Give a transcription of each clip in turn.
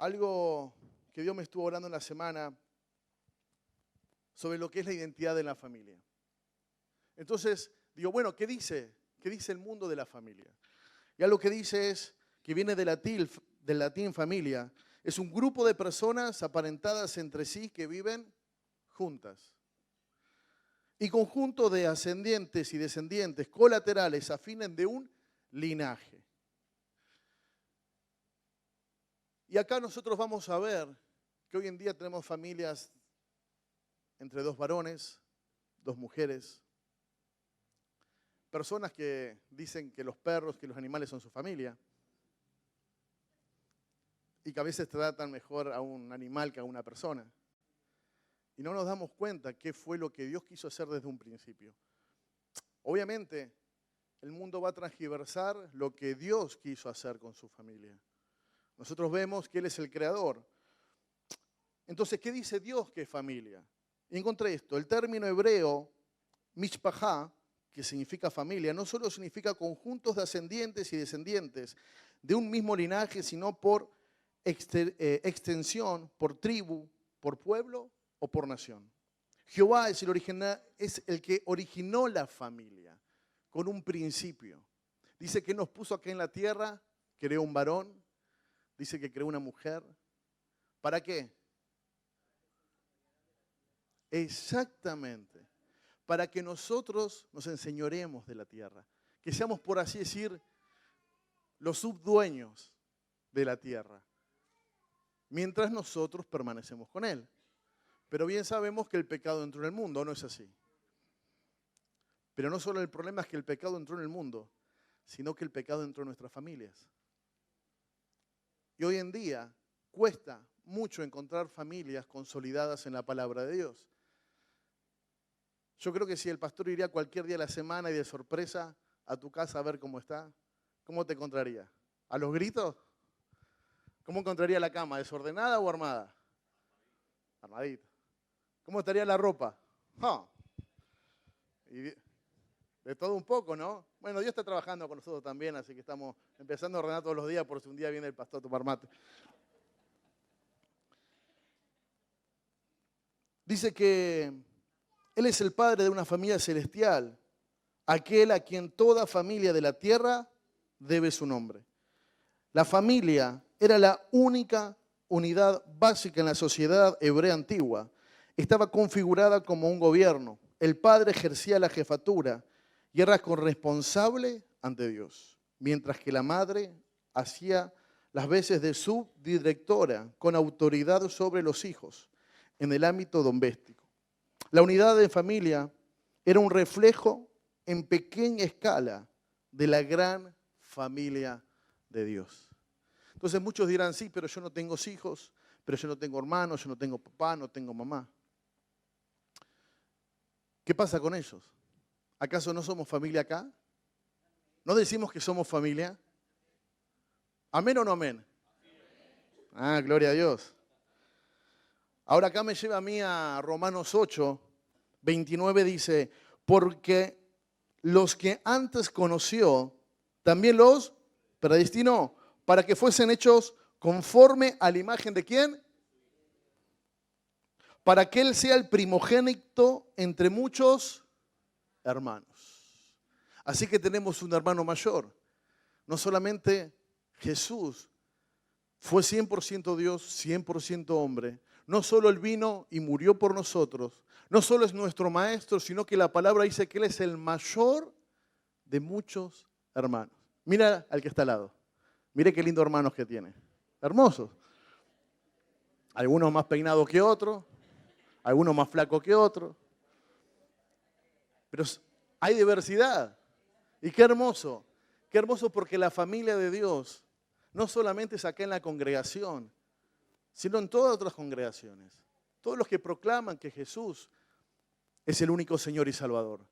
algo que Dios me estuvo hablando en la semana sobre lo que es la identidad de la familia. Entonces, digo, bueno, ¿qué dice? ¿Qué dice el mundo de la familia? Y algo que dice es, que viene del latín familia, es un grupo de personas aparentadas entre sí que viven juntas. Y conjunto de ascendientes y descendientes colaterales afines de un linaje. Y acá nosotros vamos a ver que hoy en día tenemos familias entre dos varones, dos mujeres, personas que dicen que los perros, que los animales son su familia, y que a veces tratan mejor a un animal que a una persona. Y no nos damos cuenta qué fue lo que Dios quiso hacer desde un principio. Obviamente, el mundo va a transgiversar lo que Dios quiso hacer con su familia. Nosotros vemos que Él es el creador. Entonces, ¿qué dice Dios que es familia? Y encontré esto, el término hebreo, mishpachá, que significa familia, no solo significa conjuntos de ascendientes y descendientes de un mismo linaje, sino por extensión, por tribu, por pueblo o por nación. Jehová es el que originó la familia con un principio. Dice que nos puso acá en la tierra, creó un varón, dice que creó una mujer. ¿Para qué? Exactamente. Para que nosotros nos enseñoremos de la tierra. Que seamos, por así decir, los subdueños de la tierra. Mientras nosotros permanecemos con Él. Pero bien sabemos que el pecado entró en el mundo, ¿no es así? Pero no solo el problema es que el pecado entró en el mundo, sino que el pecado entró en nuestras familias. Y hoy en día cuesta mucho encontrar familias consolidadas en la palabra de Dios. Yo creo que si el pastor iría cualquier día de la semana y de sorpresa a tu casa a ver cómo está, ¿cómo te encontraría? ¿A los gritos? ¿Cómo encontraría la cama? ¿Desordenada o armada? Armadita. ¿Cómo estaría la ropa? ¡Ja! Y de todo un poco, ¿no? Bueno, Dios está trabajando con nosotros también, así que estamos empezando a ordenar todos los días por si un día viene el pastor a tomar mate. Dice que Él es el padre de una familia celestial, aquel a quien toda familia de la tierra debe su nombre. La familia era la única unidad básica en la sociedad hebrea antigua. Estaba configurada como un gobierno. El padre ejercía la jefatura y era corresponsable ante Dios, mientras que la madre hacía las veces de subdirectora con autoridad sobre los hijos en el ámbito doméstico. La unidad de familia era un reflejo en pequeña escala de la gran familia de Dios. Entonces muchos dirán, sí, pero yo no tengo hijos, pero yo no tengo hermanos, yo no tengo papá, no tengo mamá. ¿Qué pasa con ellos? ¿Acaso no somos familia acá? ¿No decimos que somos familia? ¿Amén o no amén? Ah, gloria a Dios. Ahora acá me lleva a mí a Romanos 8, 29 dice, porque los que antes conoció, también los predestinó, para que fuesen hechos conforme a la imagen de ¿quién? Para que Él sea el primogénito entre muchos hermanos. Así que tenemos un hermano mayor. No solamente Jesús fue 100% Dios, 100% hombre. No solo Él vino y murió por nosotros. No solo es nuestro maestro, sino que la palabra dice que Él es el mayor de muchos hermanos. Mira al que está al lado. Mire qué lindos hermanos que tiene. Hermosos. Algunos más peinados que otros. Algunos más flacos que otros. Pero hay diversidad. Y qué hermoso. Qué hermoso porque la familia de Dios no solamente es acá en la congregación, sino en todas otras congregaciones. Todos los que proclaman que Jesús es el único Señor y Salvador.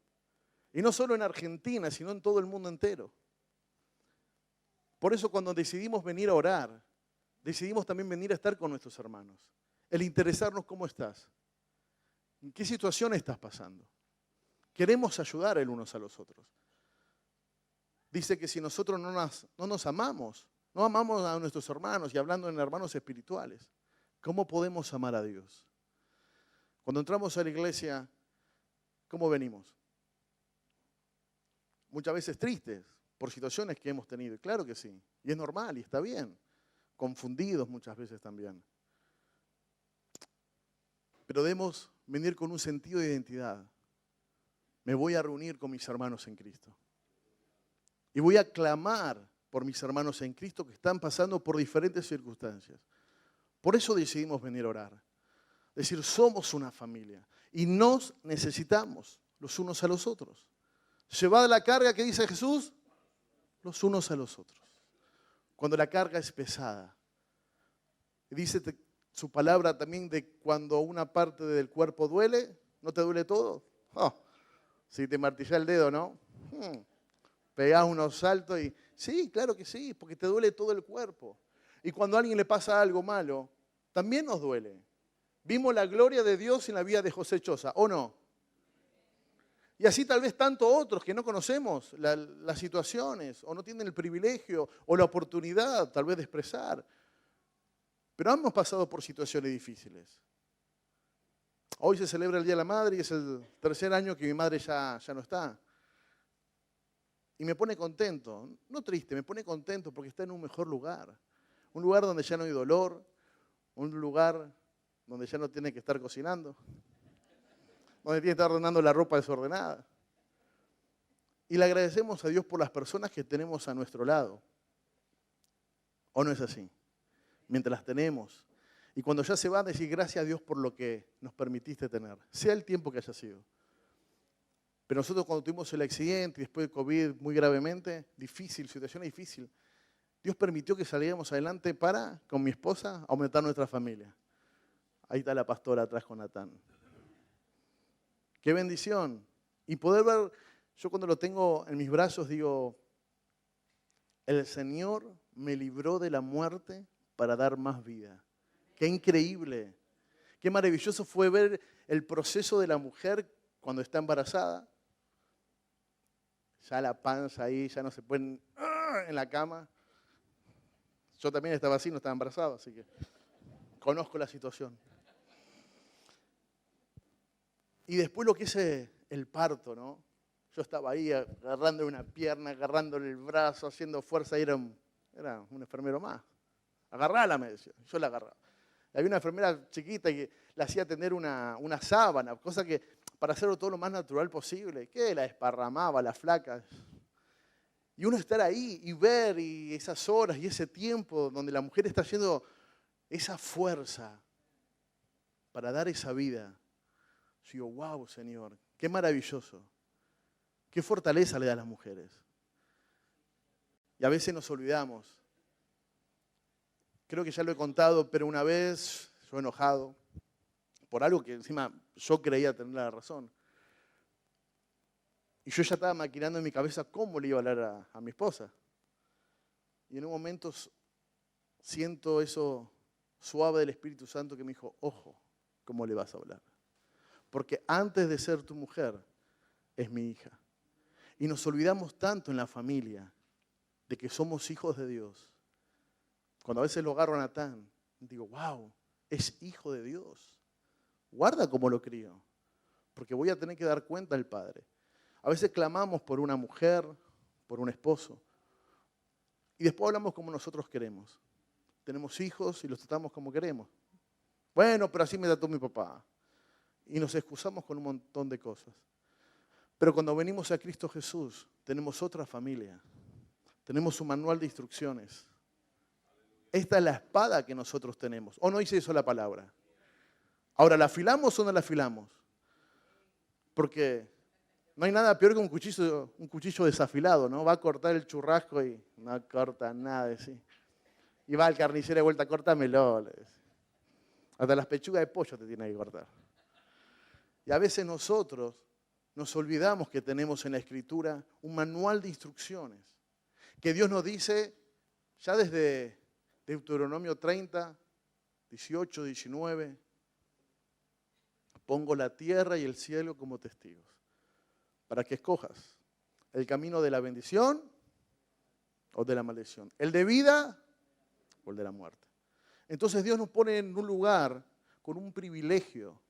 Y no solo en Argentina, sino en todo el mundo entero. Por eso cuando decidimos venir a orar, decidimos también venir a estar con nuestros hermanos. El interesarnos cómo estás. ¿En qué situación estás pasando? Queremos ayudar el unos a los otros. Dice que si nosotros no nos amamos, No amamos a nuestros hermanos, y hablando en hermanos espirituales, ¿cómo podemos amar a Dios? Cuando entramos a la iglesia, ¿cómo venimos? Muchas veces tristes por situaciones que hemos tenido. Y claro que sí. Y es normal y está bien. Confundidos muchas veces también. Pero debemos venir con un sentido de identidad. Me voy a reunir con mis hermanos en Cristo. Y voy a clamar por mis hermanos en Cristo que están pasando por diferentes circunstancias. Por eso decidimos venir a orar. Es decir, somos una familia y nos necesitamos los unos a los otros. Llevad la carga que dice Jesús, los unos a los otros. Cuando la carga es pesada. Y dice su palabra también de cuando una parte del cuerpo duele, ¿no te duele todo? Oh, si te martilla el dedo, ¿no? Pegás unos saltos y... Sí, claro que sí, porque te duele todo el cuerpo. Y cuando a alguien le pasa algo malo, también nos duele. Vimos la gloria de Dios en la vida de José Choza, ¿o no? Y así tal vez tantos otros que no conocemos las situaciones, o no tienen el privilegio o la oportunidad tal vez de expresar. Pero hemos pasado por situaciones difíciles. Hoy se celebra el Día de la Madre y es el tercer año que mi madre ya no está. Y me pone contento, no triste, me pone contento porque está en un mejor lugar. Un lugar donde ya no hay dolor, un lugar donde ya no tiene que estar cocinando, donde tiene que estar ordenando la ropa desordenada. Y le agradecemos a Dios por las personas que tenemos a nuestro lado. ¿O no es así? Mientras las tenemos. Y cuando ya se van, decir gracias a Dios por lo que nos permitiste tener, sea el tiempo que haya sido. Pero nosotros cuando tuvimos el accidente y después de COVID muy gravemente, difícil, situación difícil, Dios permitió que saliéramos adelante para, con mi esposa, aumentar nuestra familia. Ahí está la pastora atrás con Natán. ¡Qué bendición! Y poder ver, yo cuando lo tengo en mis brazos digo, el Señor me libró de la muerte para dar más vida. ¡Qué increíble! Qué maravilloso fue ver el proceso de la mujer cuando está embarazada. Ya la panza ahí, ya no se pueden en la cama. Yo también estaba así, no estaba embarazado, así que conozco la situación. Y después lo que es el parto, ¿no? Yo estaba ahí agarrando una pierna, agarrándole el brazo, haciendo fuerza, y era un enfermero más. Agarrala, me decía. Yo la agarraba. Había una enfermera chiquita que le hacía tener una sábana, cosa que para hacerlo todo lo más natural posible, que la desparramaba, la flaca. Y uno estar ahí y ver y esas horas y ese tiempo donde la mujer está haciendo esa fuerza para dar esa vida. Yo digo, wow, Señor, qué maravilloso. Qué fortaleza le da a las mujeres. Y a veces nos olvidamos. Creo que ya lo he contado, pero una vez, yo enojado, por algo que encima yo creía tener la razón. Y yo ya estaba maquinando en mi cabeza cómo le iba a hablar a mi esposa. Y en un momento siento eso suave del Espíritu Santo que me dijo, ojo, ¿cómo le vas a hablar? Porque antes de ser tu mujer, es mi hija. Y nos olvidamos tanto en la familia de que somos hijos de Dios. Cuando a veces lo agarro a Natán, digo, wow, es hijo de Dios. Guarda cómo lo crío, porque voy a tener que dar cuenta al Padre. A veces clamamos por una mujer, por un esposo, y después hablamos como nosotros queremos. Tenemos hijos y los tratamos como queremos. Bueno, pero así me trató mi papá. Y nos excusamos con un montón de cosas. Pero cuando venimos a Cristo Jesús, tenemos otra familia. Tenemos un manual de instrucciones. Esta es la espada que nosotros tenemos. ¿O no dice eso la palabra? Ahora, ¿la afilamos o no la afilamos? Porque no hay nada peor que un cuchillo desafilado, ¿no? Va a cortar el churrasco y no corta nada, ¿sí? Y va al carnicero de vuelta, córtamelo. Hasta las pechugas de pollo te tiene que cortar. Y a veces nosotros nos olvidamos que tenemos en la Escritura un manual de instrucciones. Que Dios nos dice, ya desde Deuteronomio 30, 18, 19, pongo la tierra y el cielo como testigos, para que escojas el camino de la bendición o de la maldición, el de vida o el de la muerte. Entonces Dios nos pone en un lugar con un privilegio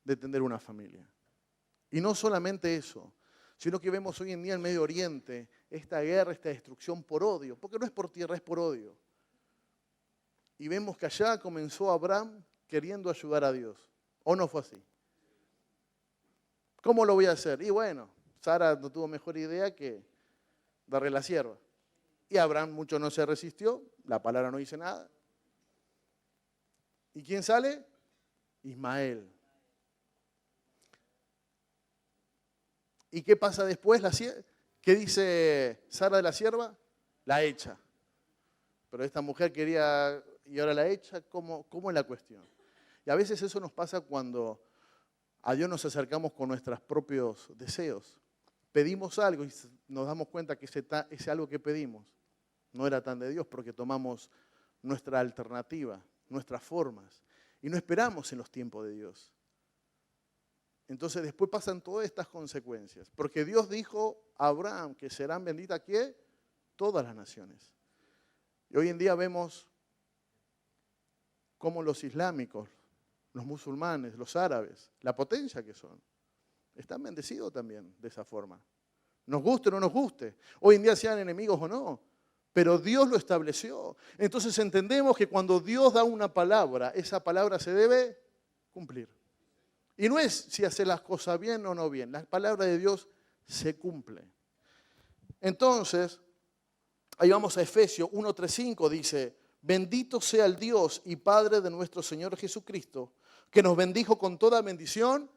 de tener una familia. Y no solamente eso, sino que vemos hoy en día en Medio Oriente esta guerra, esta destrucción por odio, porque no es por tierra, es por odio. Y vemos que allá comenzó Abraham queriendo ayudar a Dios. ¿O no fue así? ¿Cómo lo voy a hacer? Y bueno, Sara no tuvo mejor idea que darle la sierva. Y Abraham mucho no se resistió, la palabra no dice nada. ¿Y quién sale? Ismael. ¿Y qué pasa después? ¿Qué dice Sara de la sierva? La echa. Pero esta mujer quería, y ahora la echa, ¿cómo es la cuestión? Y a veces eso nos pasa cuando a Dios nos acercamos con nuestros propios deseos. Pedimos algo y nos damos cuenta que ese algo que pedimos no era tan de Dios porque tomamos nuestra alternativa, nuestras formas, y no esperamos en los tiempos de Dios. Entonces después pasan todas estas consecuencias, porque Dios dijo a Abraham que serán benditas ¿qué? Todas las naciones. Y hoy en día vemos cómo los islámicos, los musulmanes, los árabes, la potencia que son, están bendecidos también de esa forma. Nos guste o no nos guste, hoy en día sean enemigos o no, pero Dios lo estableció. Entonces entendemos que cuando Dios da una palabra, esa palabra se debe cumplir. Y no es si hacer las cosas bien o no bien, la palabra de Dios se cumple. Entonces, ahí vamos a Efesios 1:3-5, dice, bendito sea el Dios y Padre de nuestro Señor Jesucristo, que nos bendijo con toda bendición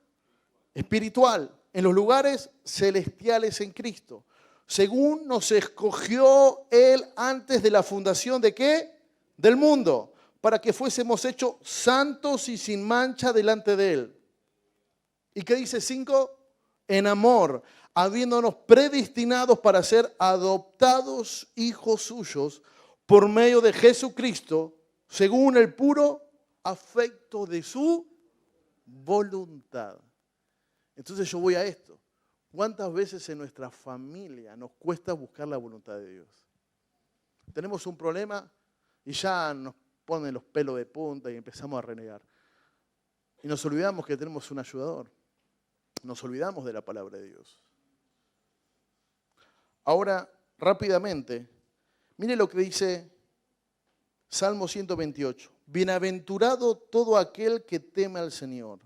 espiritual en los lugares celestiales en Cristo, según nos escogió Él antes de la fundación ¿de qué? Del mundo, para que fuésemos hechos santos y sin mancha delante de Él. ¿Y qué dice 5? En amor, habiéndonos predestinados para ser adoptados hijos suyos por medio de Jesucristo, según el puro afecto de su voluntad. Entonces yo voy a esto. ¿Cuántas veces en nuestra familia nos cuesta buscar la voluntad de Dios? Tenemos un problema y ya nos ponen los pelos de punta y empezamos a renegar. Y nos olvidamos que tenemos un ayudador. Nos olvidamos de la palabra de Dios. Ahora, rápidamente, mire lo que dice Salmo 128. Bienaventurado todo aquel que teme al Señor,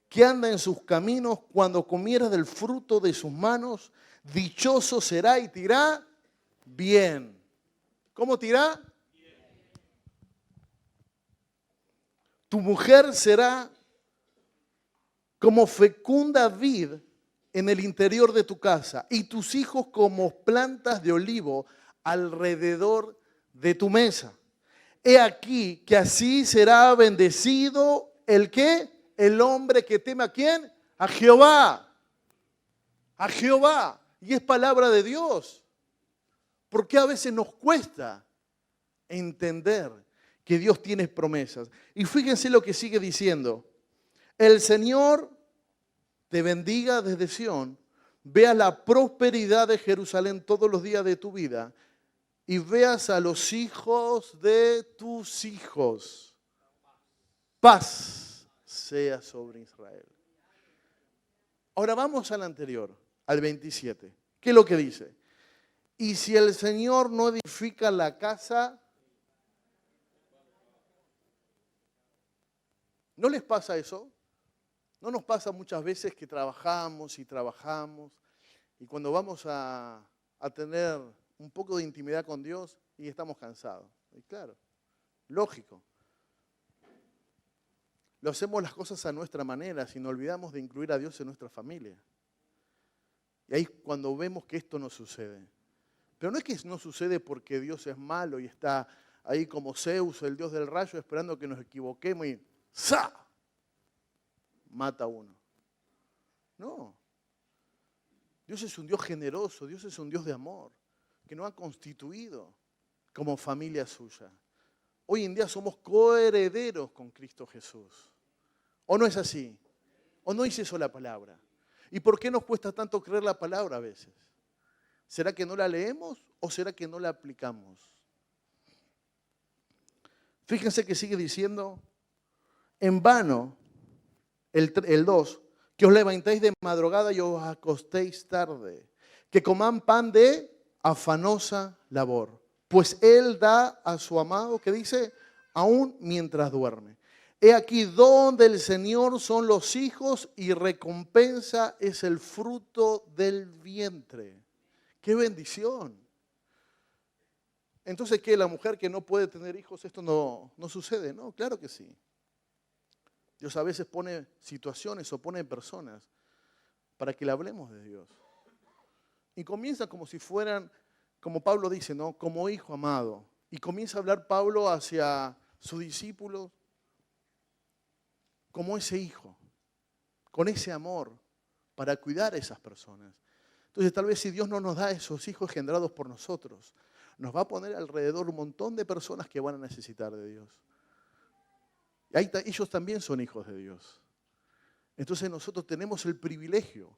que anda en sus caminos, cuando comiera del fruto de sus manos, dichoso será y te irá bien. ¿Cómo te irá? Bien. Tu mujer será como fecunda vid en el interior de tu casa, y tus hijos como plantas de olivo alrededor de tu mesa. He aquí que así será bendecido el ¿qué? El hombre que teme ¿a quién? A Jehová. A Jehová. Y es palabra de Dios. Porque a veces nos cuesta entender que Dios tiene promesas. Y fíjense lo que sigue diciendo. El Señor te bendiga desde Sión, vea la prosperidad de Jerusalén todos los días de tu vida y veas a los hijos de tus hijos. Paz sea sobre Israel. Ahora vamos al anterior, al 27. ¿Qué es lo que dice? Y si el Señor no edifica la casa, ¿no les pasa eso? ¿No nos pasa muchas veces que trabajamos y cuando vamos a tener un poco de intimidad con Dios y estamos cansados? Y claro, lógico. Lo hacemos las cosas a nuestra manera, si nos olvidamos de incluir a Dios en nuestra familia. Y ahí cuando vemos que esto no sucede. Pero no es que no sucede porque Dios es malo y está ahí como Zeus, el Dios del rayo, esperando que nos equivoquemos y ¡za! Mata a uno. No. Dios es un Dios generoso, Dios es un Dios de amor, que nos ha constituido como familia suya. Hoy en día somos coherederos con Cristo Jesús. ¿O no es así? ¿O no dice eso la palabra? ¿Y por qué nos cuesta tanto creer la palabra a veces? ¿Será que no la leemos o será que no la aplicamos? Fíjense que sigue diciendo, en vano, el 2, que os levantéis de madrugada y os acostéis tarde, que coman pan de afanosa labor, pues Él da a su amado, que dice, aún mientras duerme. He aquí donde el Señor son los hijos y recompensa es el fruto del vientre. ¡Qué bendición! Entonces, ¿qué? La mujer que no puede tener hijos, esto no sucede, ¿no? Claro que sí. Dios a veces pone situaciones o pone personas para que le hablemos de Dios. Y comienza como si fueran, como Pablo dice, ¿no? Como hijo amado. Y comienza a hablar Pablo hacia sus discípulos como ese hijo, con ese amor para cuidar a esas personas. Entonces tal vez si Dios no nos da esos hijos engendrados por nosotros, nos va a poner alrededor un montón de personas que van a necesitar de Dios. Y ellos también son hijos de Dios. Entonces nosotros tenemos el privilegio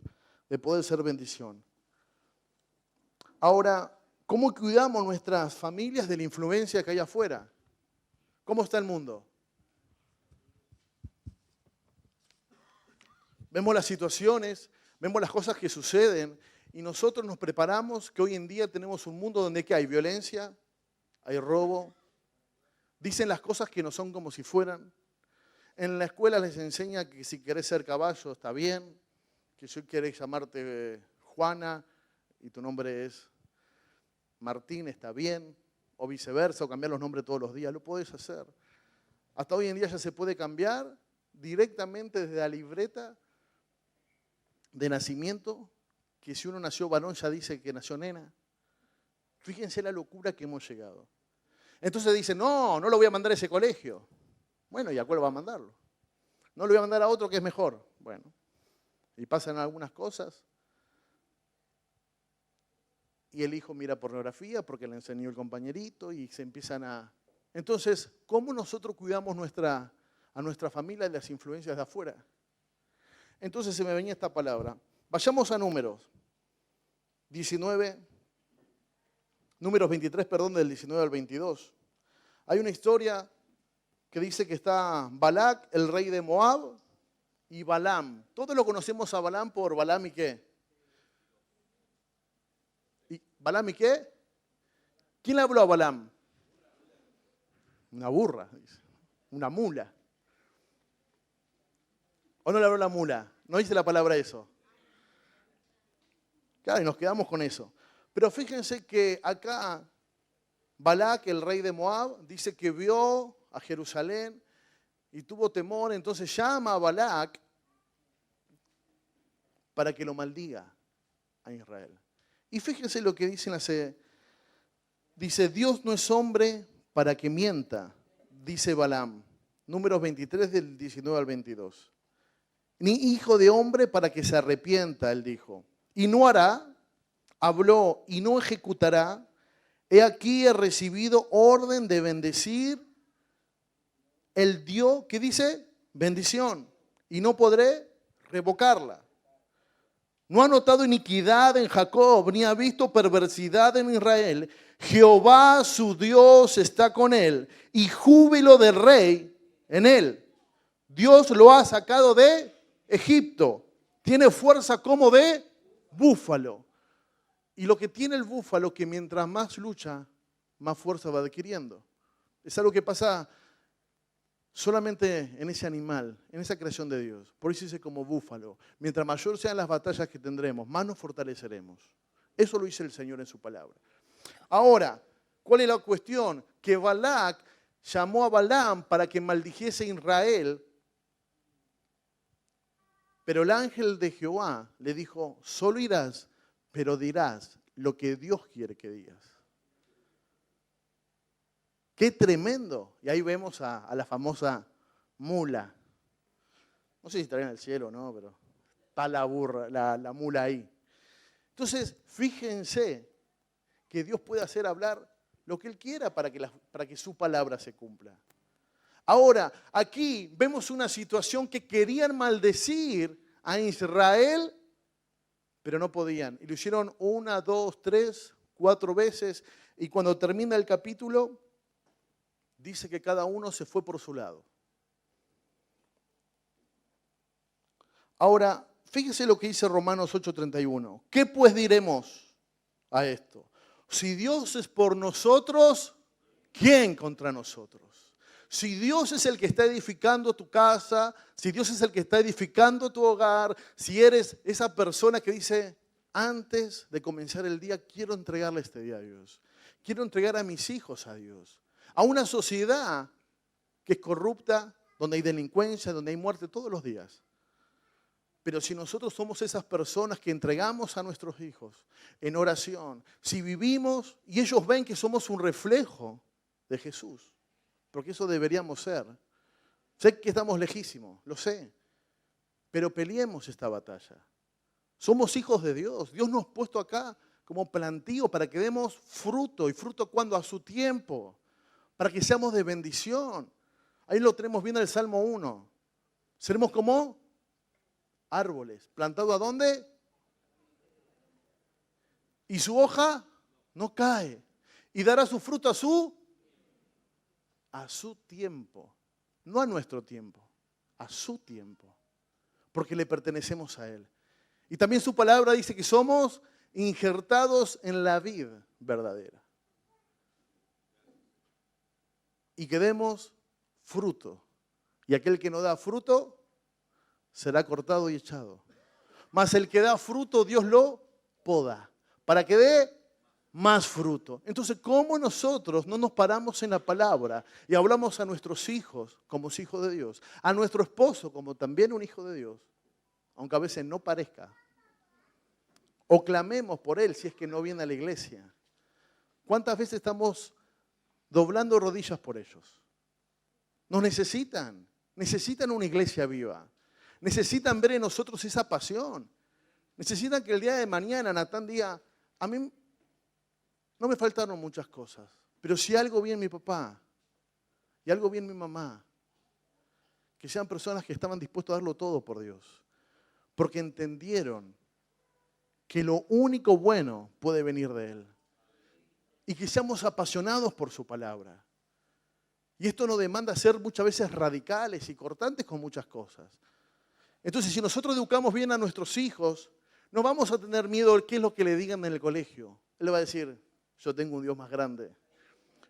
de poder ser bendición. Ahora, ¿cómo cuidamos nuestras familias de la influencia que hay afuera? ¿Cómo está el mundo? Vemos las situaciones, vemos las cosas que suceden y nosotros nos preparamos que hoy en día tenemos un mundo donde ¿qué hay? Violencia, hay robo, dicen las cosas que no son como si fueran. En la escuela les enseña que si querés ser caballo está bien, que si querés llamarte Juana y tu nombre es Martín está bien, o viceversa, o cambiar los nombres todos los días, lo podés hacer. Hasta hoy en día ya se puede cambiar directamente desde la libreta de nacimiento, que si uno nació varón ya dice que nació nena. Fíjense la locura que hemos llegado. Entonces dicen, no lo voy a mandar a ese colegio. Bueno, ¿y a cuál va a mandarlo? No lo voy a mandar a otro que es mejor. Bueno, y pasan algunas cosas. Y el hijo mira pornografía porque le enseñó el compañerito y se empiezan a... Entonces, ¿cómo nosotros cuidamos a nuestra familia de las influencias de afuera? Entonces se me venía esta palabra. Vayamos a números 23, del 19 al 22. Hay una historia que dice que está Balac, el rey de Moab, y Balaam. Todos lo conocemos a Balaam por Balaam y qué. ¿Balaam y qué? ¿Quién le habló a Balaam? Una burra, dice. Una mula. ¿O no le habló la mula? No dice la palabra eso. Claro, y nos quedamos con eso. Pero fíjense que acá Balac, el rey de Moab, dice que vio a Jerusalén y tuvo temor, entonces llama a Balac para que lo maldiga a Israel. Y fíjense lo que dice, Dios no es hombre para que mienta, dice Balaam, Números 23 del 19 al 22. Ni hijo de hombre para que se arrepienta, él dijo. Y no hará, habló y no ejecutará. He aquí he recibido orden de bendecir. Él dio, ¿qué dice? Bendición. Y no podré revocarla. No ha notado iniquidad en Jacob, ni ha visto perversidad en Israel. Jehová su Dios está con él, y júbilo del rey en él. Dios lo ha sacado de Egipto. Tiene fuerza como de búfalo. Y lo que tiene el búfalo, que mientras más lucha, más fuerza va adquiriendo. Es algo que pasa solamente en ese animal, en esa creación de Dios. Por eso dice como búfalo. Mientras mayor sean las batallas que tendremos, más nos fortaleceremos. Eso lo dice el Señor en su palabra. Ahora, ¿cuál es la cuestión? Que Balac llamó a Balaam para que maldijese a Israel, pero el ángel de Jehová le dijo, solo irás, pero dirás lo que Dios quiere que digas. ¡Qué tremendo! Y ahí vemos a la famosa mula. No sé si estará en el cielo o no, pero está la mula ahí. Entonces, fíjense que Dios puede hacer hablar lo que Él quiera para que su palabra se cumpla. Ahora, aquí vemos una situación que querían maldecir a Israel, pero no podían. Y lo hicieron 1, 2, 3, 4 veces. Y cuando termina el capítulo, dice que cada uno se fue por su lado. Ahora, fíjese lo que dice Romanos 8:31. ¿Qué pues diremos a esto? Si Dios es por nosotros, ¿quién contra nosotros? Si Dios es el que está edificando tu casa, si Dios es el que está edificando tu hogar, si eres esa persona que dice, antes de comenzar el día, quiero entregarle este día a Dios. Quiero entregar a mis hijos a Dios. A una sociedad que es corrupta, donde hay delincuencia, donde hay muerte todos los días. Pero si nosotros somos esas personas que entregamos a nuestros hijos en oración, si vivimos y ellos ven que somos un reflejo de Jesús, porque eso deberíamos ser. Sé que estamos lejísimos, lo sé, pero peleemos esta batalla. Somos hijos de Dios. Dios nos ha puesto acá como plantío para que demos fruto. ¿Y fruto cuando? A su tiempo. Para que seamos de bendición. Ahí lo tenemos bien en el Salmo 1. Seremos como árboles. ¿Plantado a dónde? Y su hoja no cae. Y dará su fruto a su tiempo. No a nuestro tiempo. A su tiempo. Porque le pertenecemos a Él. Y también su palabra dice que somos injertados en la vid verdadera. Y que demos fruto. Y aquel que no da fruto será cortado y echado. Mas el que da fruto, Dios lo poda, para que dé más fruto. Entonces, ¿cómo nosotros no nos paramos en la palabra y hablamos a nuestros hijos como hijos de Dios? A nuestro esposo como también un hijo de Dios, aunque a veces no parezca. O clamemos por él si es que no viene a la iglesia. ¿Cuántas veces estamos doblando rodillas por ellos? Nos necesitan una iglesia viva. Necesitan ver en nosotros esa pasión. Necesitan que el día de mañana Natán diga, a mí no me faltaron muchas cosas, pero si algo vi en mi papá y algo vi en mi mamá, que sean personas que estaban dispuestas a darlo todo por Dios, porque entendieron que lo único bueno puede venir de Él. Y que seamos apasionados por su palabra. Y esto nos demanda ser muchas veces radicales y cortantes con muchas cosas. Entonces, si nosotros educamos bien a nuestros hijos, no vamos a tener miedo de qué es lo que le digan en el colegio. Él le va a decir, yo tengo un Dios más grande.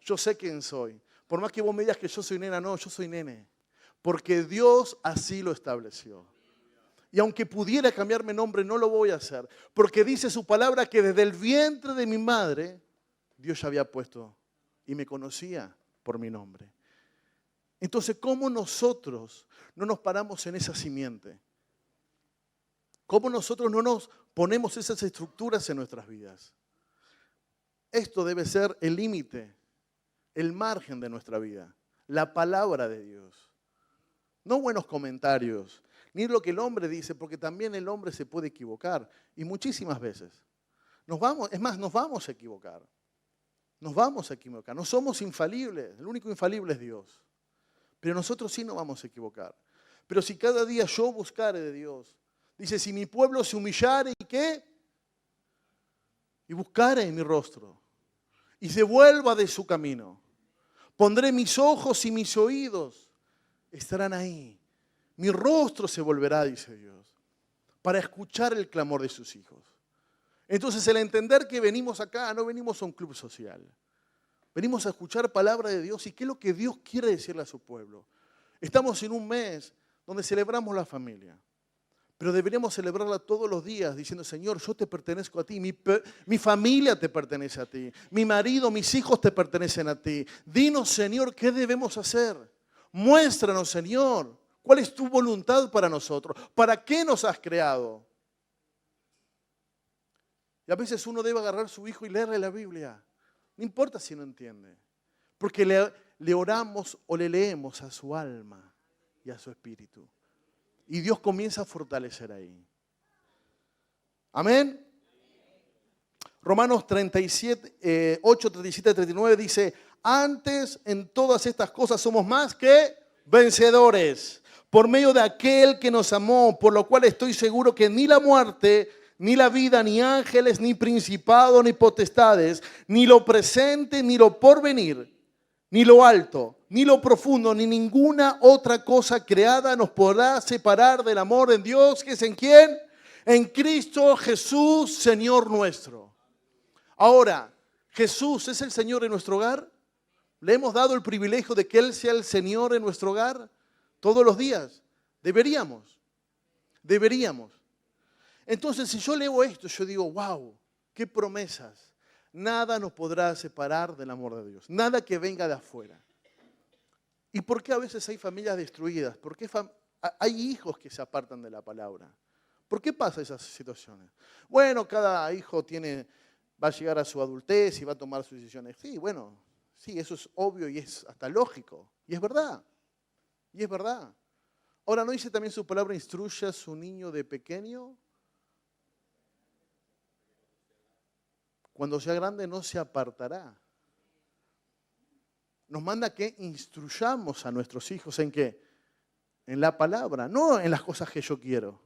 Yo sé quién soy. Por más que vos me digas que yo soy nena, no, yo soy nene. Porque Dios así lo estableció. Y aunque pudiera cambiarme nombre, no lo voy a hacer. Porque dice su palabra que desde el vientre de mi madre, Dios ya había puesto y me conocía por mi nombre. Entonces, ¿cómo nosotros no nos paramos en esa simiente? ¿Cómo nosotros no nos ponemos esas estructuras en nuestras vidas? Esto debe ser el límite, el margen de nuestra vida. La palabra de Dios. No buenos comentarios, ni lo que el hombre dice, porque también el hombre se puede equivocar. Y muchísimas veces. Nos vamos a equivocar. Nos vamos a equivocar. No somos infalibles. El único infalible es Dios. Pero nosotros sí nos vamos a equivocar. Pero si cada día yo buscare de Dios, dice, si mi pueblo se humillare y ¿qué? Y buscare en mi rostro. Y se vuelva de su camino. Pondré mis ojos y mis oídos. Estarán ahí. Mi rostro se volverá, dice Dios, para escuchar el clamor de sus hijos. Entonces, el entender que venimos acá, no venimos a un club social. Venimos a escuchar palabra de Dios y qué es lo que Dios quiere decirle a su pueblo. Estamos en un mes donde celebramos la familia, pero deberíamos celebrarla todos los días diciendo, Señor, yo te pertenezco a ti, mi familia te pertenece a ti, mi marido, mis hijos te pertenecen a ti. Dinos, Señor, ¿qué debemos hacer? Muéstranos, Señor, cuál es tu voluntad para nosotros, ¿para qué nos has creado? Y a veces uno debe agarrar a su hijo y leerle la Biblia. No importa si no entiende. Porque le oramos o le leemos a su alma y a su espíritu. Y Dios comienza a fortalecer ahí. Amén. Romanos 37, 8, 37, 39 dice, antes en todas estas cosas somos más que vencedores. Por medio de aquel que nos amó, por lo cual estoy seguro que ni la muerte, ni la vida, ni ángeles, ni principados, ni potestades, ni lo presente, ni lo porvenir, ni lo alto, ni lo profundo, ni ninguna otra cosa creada nos podrá separar del amor en Dios, que es en quién, en Cristo Jesús, Señor nuestro. Ahora, ¿Jesús es el Señor en nuestro hogar? ¿Le hemos dado el privilegio de que Él sea el Señor en nuestro hogar todos los días? Deberíamos. Entonces, si yo leo esto, yo digo, wow, qué promesas. Nada nos podrá separar del amor de Dios. Nada que venga de afuera. ¿Y por qué a veces hay familias destruidas? ¿Por qué hay hijos que se apartan de la palabra? ¿Por qué pasa esas situaciones? Bueno, cada hijo va a llegar a su adultez y va a tomar sus decisiones. Sí, bueno, sí, eso es obvio y es hasta lógico. Y es verdad. Ahora, ¿no dice también su palabra, instruye a su niño de pequeño? Cuando sea grande no se apartará. Nos manda que instruyamos a nuestros hijos ¿en qué? En la palabra, no en las cosas que yo quiero.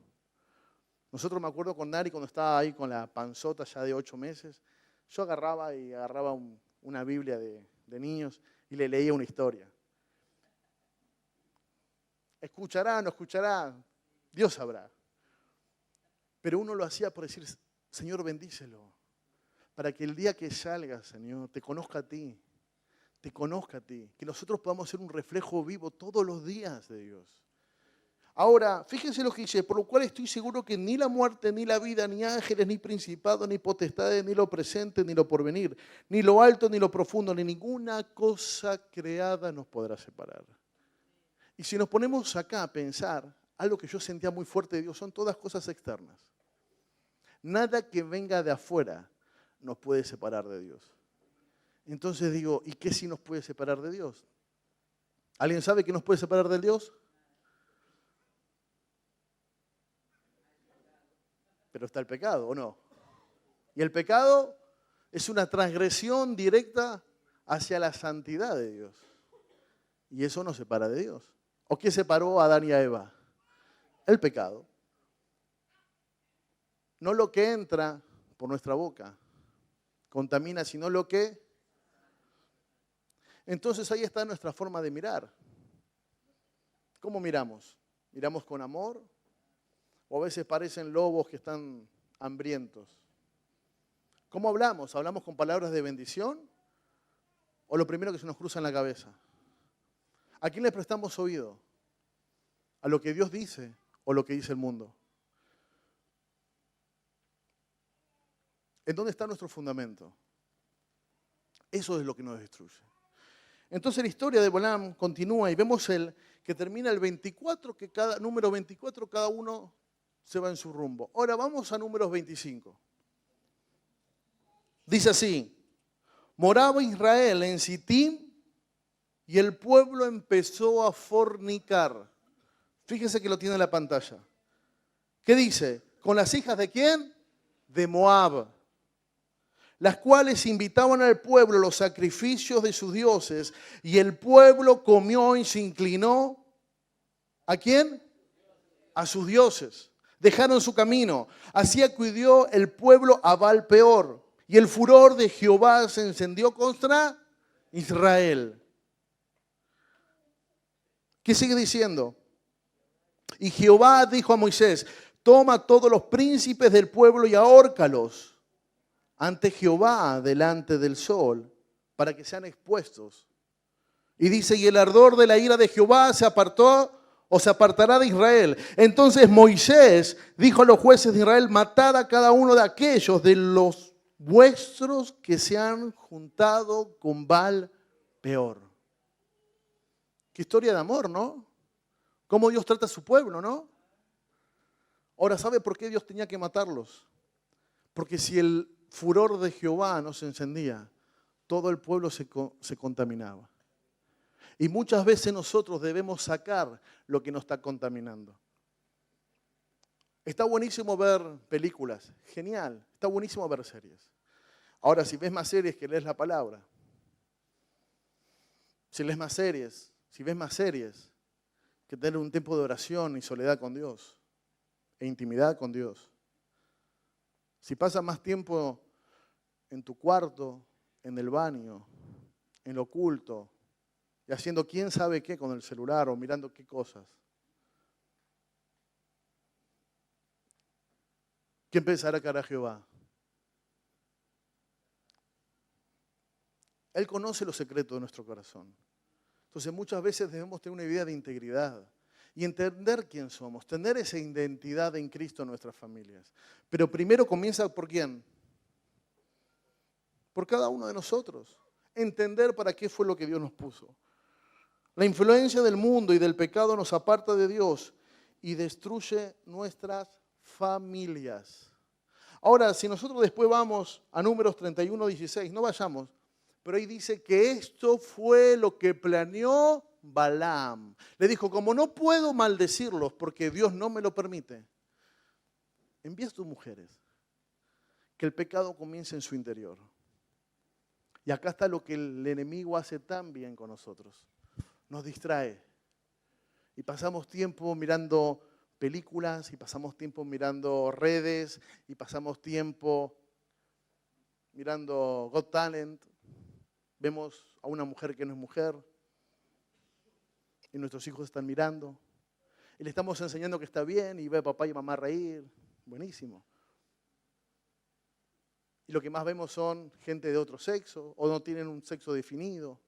Nosotros me acuerdo con Nari cuando estaba ahí con la panzota ya de 8 meses, yo agarraba una Biblia de niños y le leía una historia. Escuchará, no escuchará, Dios sabrá. Pero uno lo hacía por decir, Señor, bendícelo. Para que el día que salga, Señor, te conozca a ti. Que nosotros podamos ser un reflejo vivo todos los días de Dios. Ahora, fíjense lo que dice, por lo cual estoy seguro que ni la muerte, ni la vida, ni ángeles, ni principados, ni potestades, ni lo presente, ni lo porvenir, ni lo alto, ni lo profundo, ni ninguna cosa creada nos podrá separar. Y si nos ponemos acá a pensar, algo que yo sentía muy fuerte de Dios, son todas cosas externas. Nada que venga de afuera nos puede separar de Dios. Entonces digo, ¿y qué sí nos puede separar de Dios? ¿Alguien sabe qué nos puede separar de Dios? Pero está el pecado, ¿o no? Y el pecado es una transgresión directa hacia la santidad de Dios. Y eso nos separa de Dios. ¿O qué separó a Adán y a Eva? El pecado. No lo que entra por nuestra boca contamina, sino lo que... Entonces ahí está nuestra forma de mirar. ¿Cómo miramos? ¿Miramos con amor? ¿O a veces parecen lobos que están hambrientos? ¿Cómo hablamos? ¿Hablamos con palabras de bendición? ¿O lo primero que se nos cruza en la cabeza? ¿A quién le prestamos oído? ¿A lo que Dios dice o lo que dice el mundo? ¿En dónde está nuestro fundamento? Eso es lo que nos destruye. Entonces la historia de Balaam continúa y vemos que termina el 24, número 24, cada uno se va en su rumbo. Ahora vamos a números 25. Dice así, moraba Israel en Sittim y el pueblo empezó a fornicar. Fíjese que lo tiene en la pantalla. ¿Qué dice? ¿Con las hijas de quién? De Moab, las cuales invitaban al pueblo los sacrificios de sus dioses, y el pueblo comió y se inclinó. ¿A quién? A sus dioses. Dejaron su camino. Así acudió el pueblo a Baal Peor, y el furor de Jehová se encendió contra Israel. ¿Qué sigue diciendo? Y Jehová dijo a Moisés, toma todos los príncipes del pueblo y ahórcalos ante Jehová delante del sol, para que sean expuestos. Y dice, y el ardor de la ira de Jehová se apartó o se apartará de Israel. Entonces Moisés dijo a los jueces de Israel, matad a cada uno de aquellos de los vuestros que se han juntado con Baal Peor. Qué historia de amor, ¿no? Cómo Dios trata a su pueblo, ¿no? Ahora, ¿sabe por qué Dios tenía que matarlos? Porque si el furor de Jehová no se encendía, todo el pueblo se contaminaba. Y muchas veces nosotros debemos sacar lo que nos está contaminando. Está buenísimo ver películas, genial, está buenísimo ver series. Ahora, si ves más series que lees la palabra, si ves más series que tener un tiempo de oración y soledad con Dios, e intimidad con Dios. Si pasas más tiempo en tu cuarto, en el baño, en lo oculto, y haciendo quién sabe qué con el celular o mirando qué cosas. ¿Quién pensará que hará Jehová? Él conoce los secretos de nuestro corazón. Entonces muchas veces debemos tener una vida de integridad y entender quién somos, tener esa identidad en Cristo en nuestras familias. Pero primero comienza ¿por quién? Por cada uno de nosotros. Entender para qué fue lo que Dios nos puso. La influencia del mundo y del pecado nos aparta de Dios y destruye nuestras familias. Ahora, si nosotros después vamos a Números 31:16, no vayamos, pero ahí dice que esto fue lo que planeó Balaam. Le dijo, como no puedo maldecirlos porque Dios no me lo permite, envía a tus mujeres, que el pecado comience en su interior. Y acá está lo que el enemigo hace tan bien con nosotros. Nos distrae. Y pasamos tiempo mirando películas, y pasamos tiempo mirando redes, y pasamos tiempo mirando Got Talent. Vemos a una mujer que no es mujer, y nuestros hijos están mirando. Y le estamos enseñando que está bien, y ve a papá y mamá reír. Buenísimo. Y lo que más vemos son gente de otro sexo, o no tienen un sexo definido.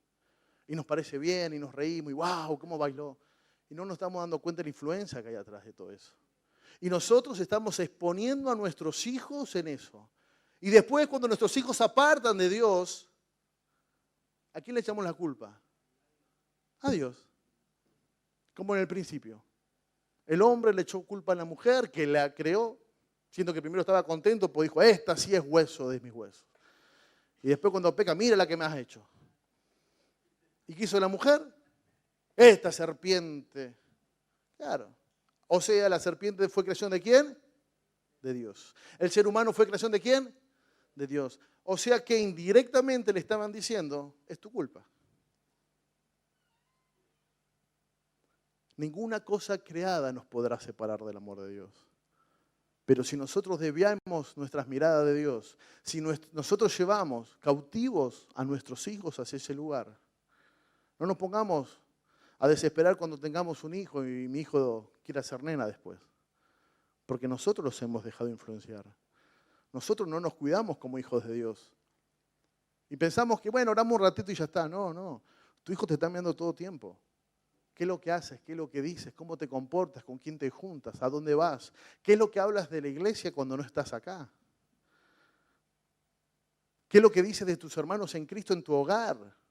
Y nos parece bien, y nos reímos, y wow, cómo bailó. Y no nos estamos dando cuenta de la influencia que hay atrás de todo eso. Y nosotros estamos exponiendo a nuestros hijos en eso. Y después, cuando nuestros hijos se apartan de Dios, ¿a quién le echamos la culpa? A Dios. Como en el principio. El hombre le echó culpa a la mujer que la creó, siendo que primero estaba contento, pues dijo, esta sí es hueso de mis huesos. Y después cuando peca, mira la que me has hecho. ¿Y qué hizo la mujer? Esta serpiente. Claro. O sea, la serpiente fue creación ¿de quién? De Dios. ¿El ser humano fue creación de quién? De Dios. O sea que indirectamente le estaban diciendo, es tu culpa. Ninguna cosa creada nos podrá separar del amor de Dios. Pero si nosotros desviamos nuestras miradas de Dios, si nosotros llevamos cautivos a nuestros hijos hacia ese lugar, no nos pongamos a desesperar cuando tengamos un hijo y mi hijo quiera ser nena después. Porque nosotros los hemos dejado influenciar. Nosotros no nos cuidamos como hijos de Dios. Y pensamos que, bueno, oramos un ratito y ya está. No, no. Tu hijo te está mirando todo tiempo. ¿Qué es lo que haces? ¿Qué es lo que dices? ¿Cómo te comportas? ¿Con quién te juntas? ¿A dónde vas? ¿Qué es lo que hablas de la iglesia cuando no estás acá? ¿Qué es lo que dices de tus hermanos en Cristo en tu hogar?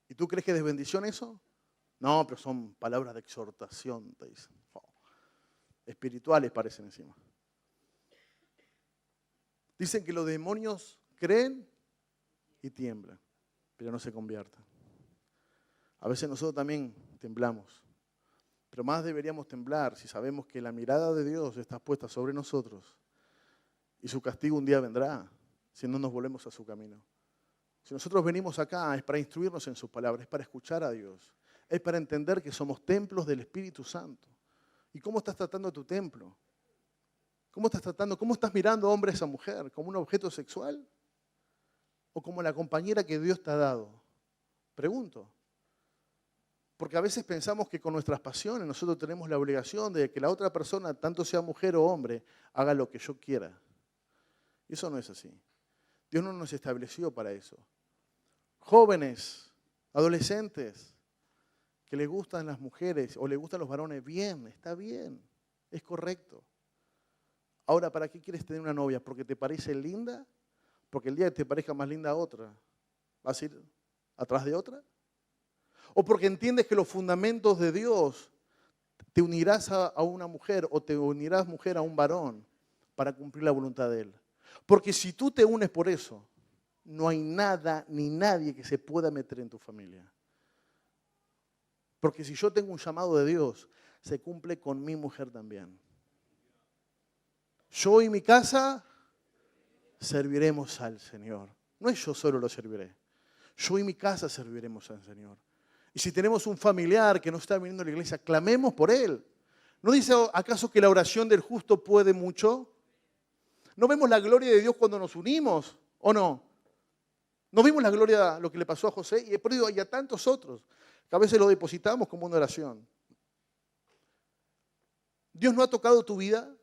¿Y tú crees que es bendición eso? No, pero son palabras de exhortación, te dicen. Espirituales parecen encima. Dicen que los demonios creen y tiemblan, pero no se convierten. A veces nosotros también temblamos, pero más deberíamos temblar si sabemos que la mirada de Dios está puesta sobre nosotros y su castigo un día vendrá si no nos volvemos a su camino. Si nosotros venimos acá es para instruirnos en sus palabras, es para escuchar a Dios, es para entender que somos templos del Espíritu Santo. ¿Y cómo estás tratando tu templo? ¿Cómo estás mirando hombre a esa mujer? ¿Como un objeto sexual? ¿O como la compañera que Dios te ha dado? Pregunto. Porque a veces pensamos que con nuestras pasiones nosotros tenemos la obligación de que la otra persona, tanto sea mujer o hombre, haga lo que yo quiera. Y eso no es así. Dios no nos estableció para eso. Jóvenes, adolescentes, que les gustan las mujeres o les gustan los varones, bien, está bien, es correcto. Ahora, ¿para qué quieres tener una novia? ¿Porque te parece linda? ¿Porque el día que te parezca más linda otra, vas a ir atrás de otra? ¿O porque entiendes que los fundamentos de Dios te unirás a una mujer o te unirás mujer a un varón para cumplir la voluntad de Él? Porque si tú te unes por eso, no hay nada ni nadie que se pueda meter en tu familia. Porque si yo tengo un llamado de Dios, se cumple con mi mujer también. Yo y mi casa serviremos al Señor. No es yo solo lo serviré. Yo y mi casa serviremos al Señor. Y si tenemos un familiar que no está viniendo a la iglesia, clamemos por él. ¿No dice acaso que la oración del justo puede mucho? ¿No vemos la gloria de Dios cuando nos unimos o no? No vimos la gloria, lo que le pasó a José y a tantos otros, que a veces lo depositamos como una oración. Dios no ha tocado tu vida,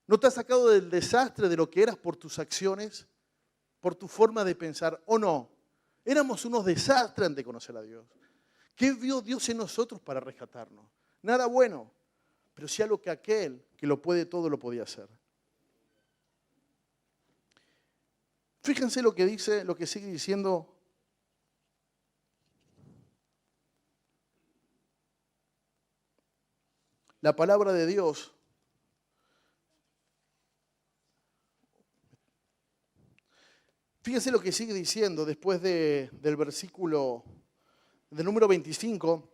no te ha sacado del desastre de lo que eras por tus acciones, por tu forma de pensar, ¿o no? Éramos unos desastres antes de conocer a Dios. ¿Qué vio Dios en nosotros para rescatarnos? Nada bueno, pero sí algo que aquel que lo puede todo lo podía hacer. Fíjense lo que dice, lo que sigue diciendo la palabra de Dios. Fíjense lo que sigue diciendo después del versículo del número 25.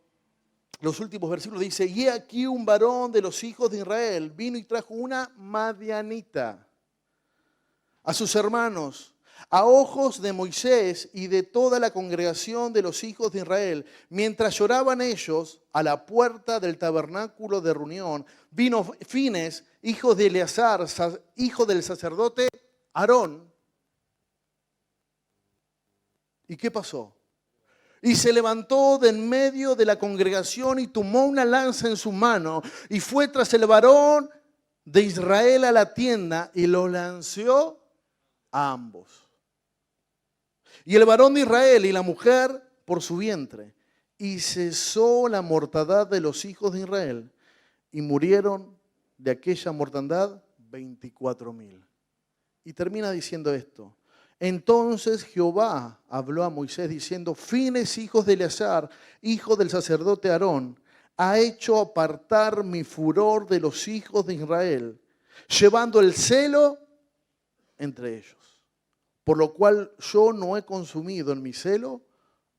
Los últimos versículos dice, y he aquí un varón de los hijos de Israel vino y trajo una madianita a sus hermanos, a ojos de Moisés y de toda la congregación de los hijos de Israel. Mientras lloraban ellos a la puerta del tabernáculo de reunión, vino Fines, hijo de Eleazar, hijo del sacerdote Aarón. ¿Y qué pasó? Y se levantó de en medio de la congregación y tomó una lanza en su mano y fue tras el varón de Israel a la tienda y lo lanzó a ambos. Y el varón de Israel y la mujer por su vientre. Y cesó la mortandad de los hijos de Israel y murieron de aquella mortandad 24,000. Y termina diciendo esto. Entonces Jehová habló a Moisés diciendo, Fines, hijos de Eleazar, hijo del sacerdote Aarón, ha hecho apartar mi furor de los hijos de Israel, llevando el celo entre ellos. Por lo cual yo no he consumido en mi celo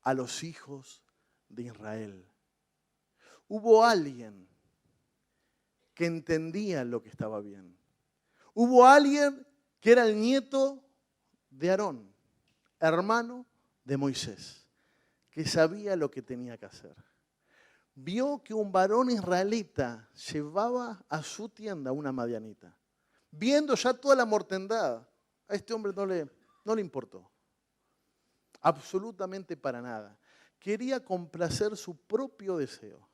a los hijos de Israel. Hubo alguien que entendía lo que estaba bien. Hubo alguien que era el nieto de Aarón, hermano de Moisés, que sabía lo que tenía que hacer. Vio que un varón israelita llevaba a su tienda una madianita. Viendo ya toda la mortandad, a este hombre no le importó. Absolutamente para nada. Quería complacer su propio deseo.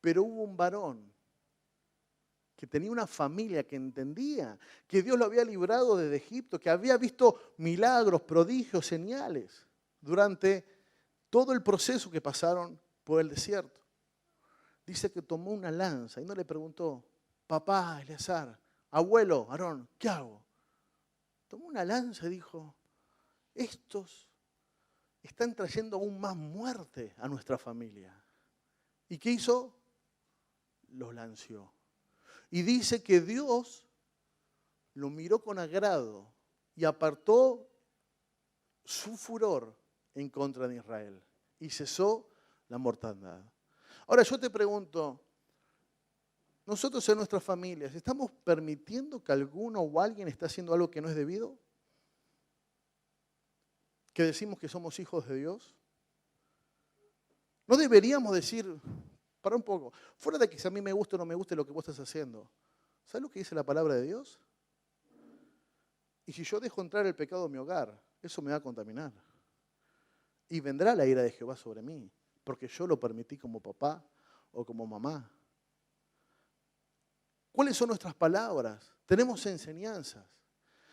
Pero hubo un varón que tenía una familia que entendía que Dios lo había librado desde Egipto, que había visto milagros, prodigios, señales durante todo el proceso que pasaron por el desierto. Dice que tomó una lanza y no le preguntó, papá, Eleazar, abuelo, Aarón, ¿qué hago? Tomó una lanza y dijo, estos están trayendo aún más muerte a nuestra familia. ¿Y qué hizo? Los lanzó. Y dice que Dios lo miró con agrado y apartó su furor en contra de Israel. Y cesó la mortandad. Ahora yo te pregunto, nosotros en nuestras familias, ¿estamos permitiendo que alguno o alguien esté haciendo algo que no es debido? ¿Que decimos que somos hijos de Dios? ¿No deberíamos decir, para un poco, fuera de que si a mí me guste o no me guste lo que vos estás haciendo, ¿sabes lo que dice la palabra de Dios? Y si yo dejo entrar el pecado en mi hogar, eso me va a contaminar. Y vendrá la ira de Jehová sobre mí, porque yo lo permití como papá o como mamá. ¿Cuáles son nuestras palabras? Tenemos enseñanzas.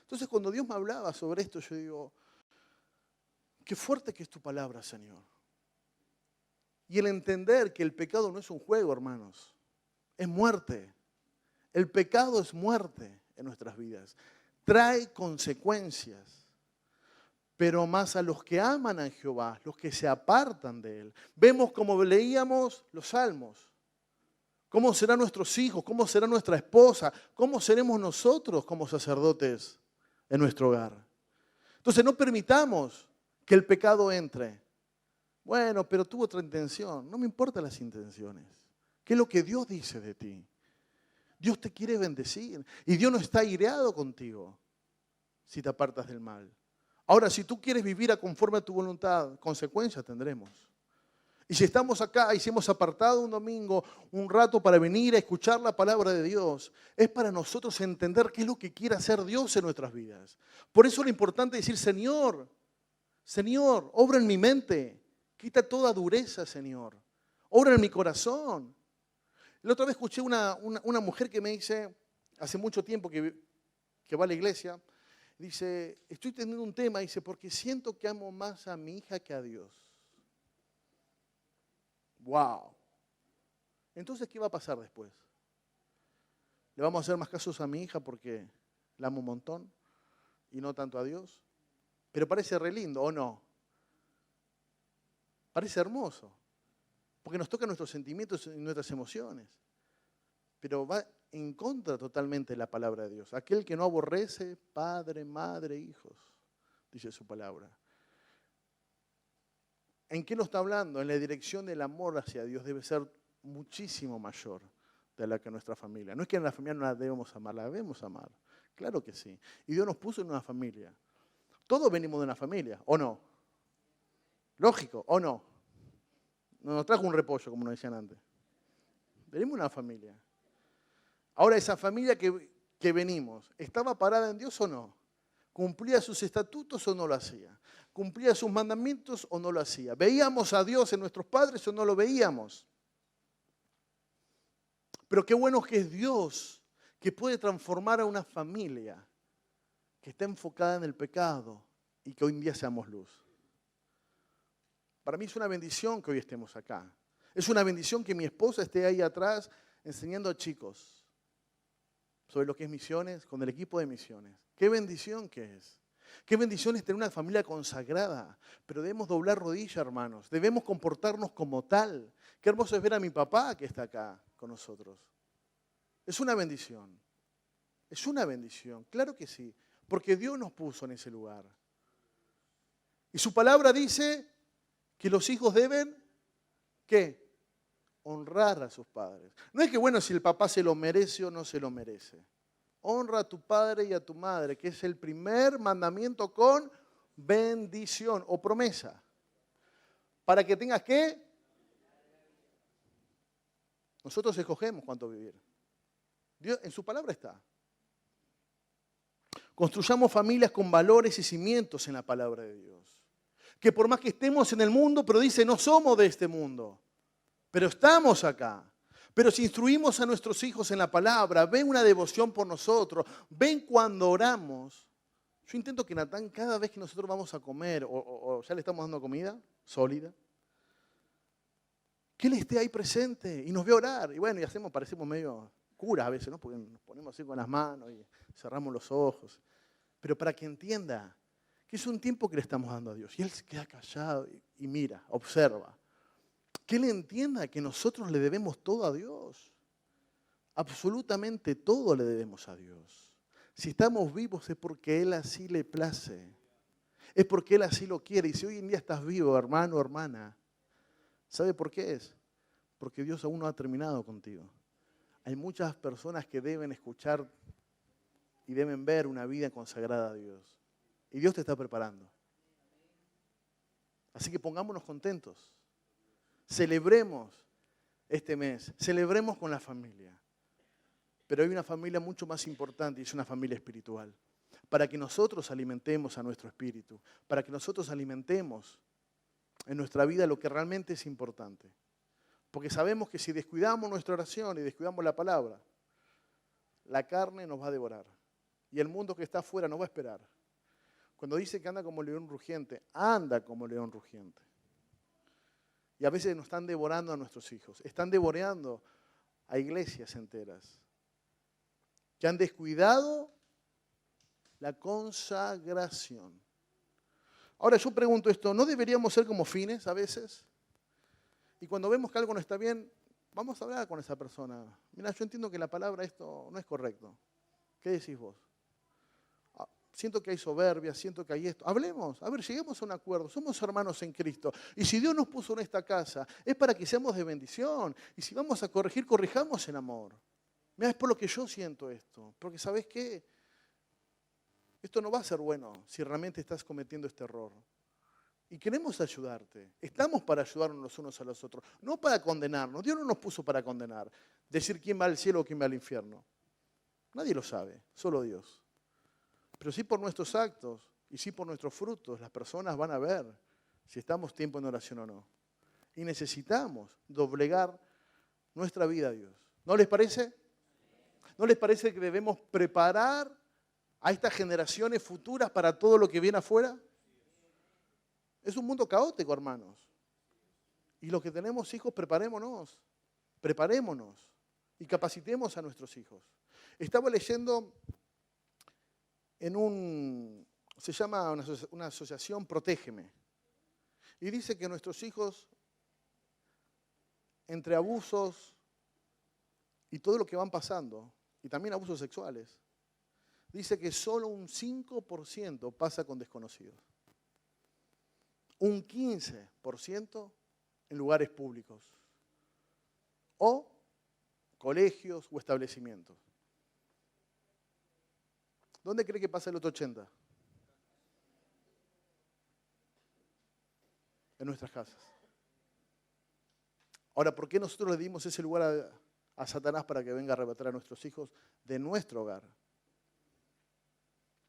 Entonces cuando Dios me hablaba sobre esto, yo digo, qué fuerte que es tu palabra, Señor. Y el entender que el pecado no es un juego, hermanos, es muerte. El pecado es muerte en nuestras vidas. Trae consecuencias. Pero más a los que aman a Jehová, los que se apartan de Él. Vemos como leíamos los salmos. ¿Cómo serán nuestros hijos? ¿Cómo será nuestra esposa? ¿Cómo seremos nosotros como sacerdotes en nuestro hogar? Entonces no permitamos que el pecado entre. Bueno, pero tuvo otra intención. No me importan las intenciones. ¿Qué es lo que Dios dice de ti? Dios te quiere bendecir. Y Dios no está aireado contigo si te apartas del mal. Ahora, si tú quieres vivir conforme a tu voluntad, consecuencias tendremos. Y si estamos acá y si hemos apartado un domingo, un rato para venir a escuchar la palabra de Dios, es para nosotros entender qué es lo que quiere hacer Dios en nuestras vidas. Por eso lo importante es decir, Señor, Señor, obra en mi mente, quita toda dureza, Señor, obra en mi corazón. La otra vez escuché una mujer que me dice, hace mucho tiempo que va a la iglesia, dice, estoy teniendo un tema, dice, porque siento que amo más a mi hija que a Dios. ¡Wow! Entonces, ¿qué va a pasar después? ¿Le vamos a hacer más casos a mi hija porque la amo un montón y no tanto a Dios? Pero parece re lindo, ¿o no? Parece hermoso, porque nos toca nuestros sentimientos y nuestras emociones. Pero va en contra totalmente de la palabra de Dios. Aquel que no aborrece, padre, madre, hijos, dice su palabra. ¿En qué nos está hablando? En la dirección del amor hacia Dios debe ser muchísimo mayor de la que nuestra familia. No es que en la familia no la debemos amar, la debemos amar. Claro que sí. Y Dios nos puso en una familia. Todos venimos de una familia, ¿o no? Lógico, ¿o no? No nos trajo un repollo, como nos decían antes. Venimos de una familia. Ahora, esa familia que venimos, ¿estaba parada en Dios o no? ¿Cumplía sus estatutos o no lo hacía? ¿Cumplía sus mandamientos o no lo hacía? ¿Veíamos a Dios en nuestros padres o no lo veíamos? Pero qué bueno que es Dios, que puede transformar a una familia que está enfocada en el pecado y que hoy en día seamos luz. Para mí es una bendición que hoy estemos acá. Es una bendición que mi esposa esté ahí atrás enseñando a chicos sobre lo que es misiones, con el equipo de misiones. Qué bendición que es. Qué bendición es tener una familia consagrada. Pero debemos doblar rodilla, hermanos. Debemos comportarnos como tal. Qué hermoso es ver a mi papá que está acá con nosotros. Es una bendición. Es una bendición, claro que sí. Porque Dios nos puso en ese lugar. Y su palabra dice que los hijos deben, ¿qué? Honrar a sus padres. No es que, bueno, si el papá se lo merece o no se lo merece. Honra a tu padre y a tu madre, que es el primer mandamiento con bendición o promesa. Para que tengas que, nosotros escogemos cuánto vivir. Dios en su palabra está. Construyamos familias con valores y cimientos en la palabra de Dios. Que por más que estemos en el mundo, pero dice, no somos de este mundo, pero estamos acá. Pero si instruimos a nuestros hijos en la palabra, ven una devoción por nosotros, ven cuando oramos. Yo intento que Natán, cada vez que nosotros vamos a comer, o ya le estamos dando comida sólida, que él esté ahí presente y nos ve orar. Y bueno, y parecemos medio curas a veces, ¿no? Porque nos ponemos así con las manos y cerramos los ojos. Pero para que entienda que es un tiempo que le estamos dando a Dios. Y él se queda callado y mira, observa. Que él entienda que nosotros le debemos todo a Dios. Absolutamente todo le debemos a Dios. Si estamos vivos es porque Él así le place. Es porque Él así lo quiere. Y si hoy en día estás vivo, hermano o hermana, ¿sabe por qué es? Porque Dios aún no ha terminado contigo. Hay muchas personas que deben escuchar y deben ver una vida consagrada a Dios. Y Dios te está preparando. Así que pongámonos contentos. Celebremos este mes, celebremos con la familia. Pero hay una familia mucho más importante y es una familia espiritual. Para que nosotros alimentemos a nuestro espíritu, para que nosotros alimentemos en nuestra vida lo que realmente es importante. Porque sabemos que si descuidamos nuestra oración y descuidamos la palabra, la carne nos va a devorar. Y el mundo que está afuera nos va a esperar. Cuando dice que anda como león rugiente, anda como león rugiente. Y a veces nos están devorando a nuestros hijos. Están devorando a iglesias enteras que han descuidado la consagración. Ahora yo pregunto esto, ¿no deberíamos ser como fines a veces? Y cuando vemos que algo no está bien, vamos a hablar con esa persona. Mira, yo entiendo que la palabra esto no es correcto. ¿Qué decís vos? Siento que hay soberbia, siento que hay esto. Hablemos, a ver, lleguemos a un acuerdo. Somos hermanos en Cristo. Y si Dios nos puso en esta casa, es para que seamos de bendición. Y si vamos a corregir, corrijamos en amor. Mira, es por lo que yo siento esto. Porque ¿sabés qué? Esto no va a ser bueno si realmente estás cometiendo este error. Y queremos ayudarte. Estamos para ayudarnos los unos a los otros, no para condenarnos. Dios no nos puso para condenar, decir quién va al cielo o quién va al infierno. Nadie lo sabe, solo Dios. Pero sí por nuestros actos y sí por nuestros frutos, las personas van a ver si estamos tiempo en oración o no. Y necesitamos doblegar nuestra vida a Dios. ¿No les parece? ¿No les parece que debemos preparar a estas generaciones futuras para todo lo que viene afuera? Es un mundo caótico, hermanos. Y los que tenemos hijos, preparémonos y capacitemos a nuestros hijos. Estaba leyendo se llama una asociación Protégeme. Y dice que nuestros hijos, entre abusos y todo lo que van pasando, y también abusos sexuales, dice que solo un 5% pasa con desconocidos. Un 15% en lugares públicos o colegios o establecimientos. ¿Dónde cree que pasa el otro 80%? En nuestras casas. Ahora, ¿por qué nosotros le dimos ese lugar a Satanás para que venga a arrebatar a nuestros hijos de nuestro hogar?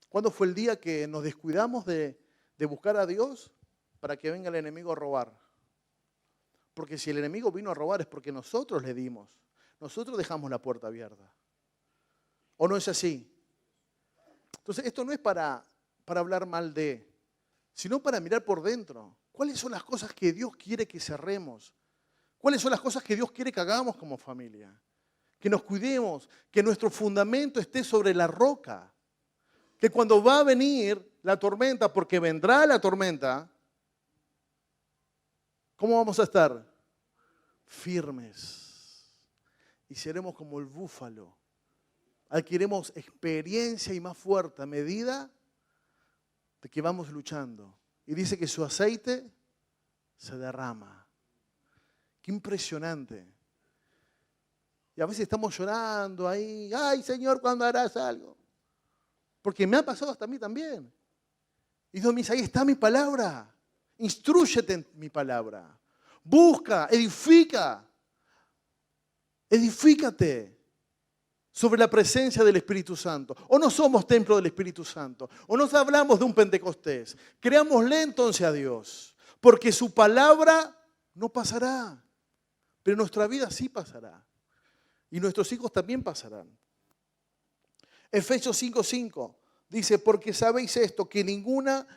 ¿Cuándo fue el día que nos descuidamos de buscar a Dios para que venga el enemigo a robar? Porque si el enemigo vino a robar es porque nosotros le dimos. Nosotros dejamos la puerta abierta. ¿O no es así? Entonces, esto no es para hablar mal de, sino para mirar por dentro. ¿Cuáles son las cosas que Dios quiere que cerremos? ¿Cuáles son las cosas que Dios quiere que hagamos como familia? Que nos cuidemos, que nuestro fundamento esté sobre la roca. Que cuando va a venir la tormenta, porque vendrá la tormenta, ¿cómo vamos a estar? Firmes. Y seremos como el búfalo. Adquiriremos experiencia y más fuerte a medida de que vamos luchando. Y dice que su aceite se derrama. Qué impresionante. Y a veces estamos llorando ahí. Ay, Señor, ¿cuándo harás algo? Porque me ha pasado hasta a mí también. Y Dios me dice, ahí está mi palabra. Instrúyete en mi palabra. Busca, edifica. Edifícate sobre la presencia del Espíritu Santo. O no somos templo del Espíritu Santo. O nos hablamos de un Pentecostés. Creámosle entonces a Dios. Porque su palabra no pasará. Pero nuestra vida sí pasará. Y nuestros hijos también pasarán. Efesios 5:5 dice, porque sabéis esto, que ninguna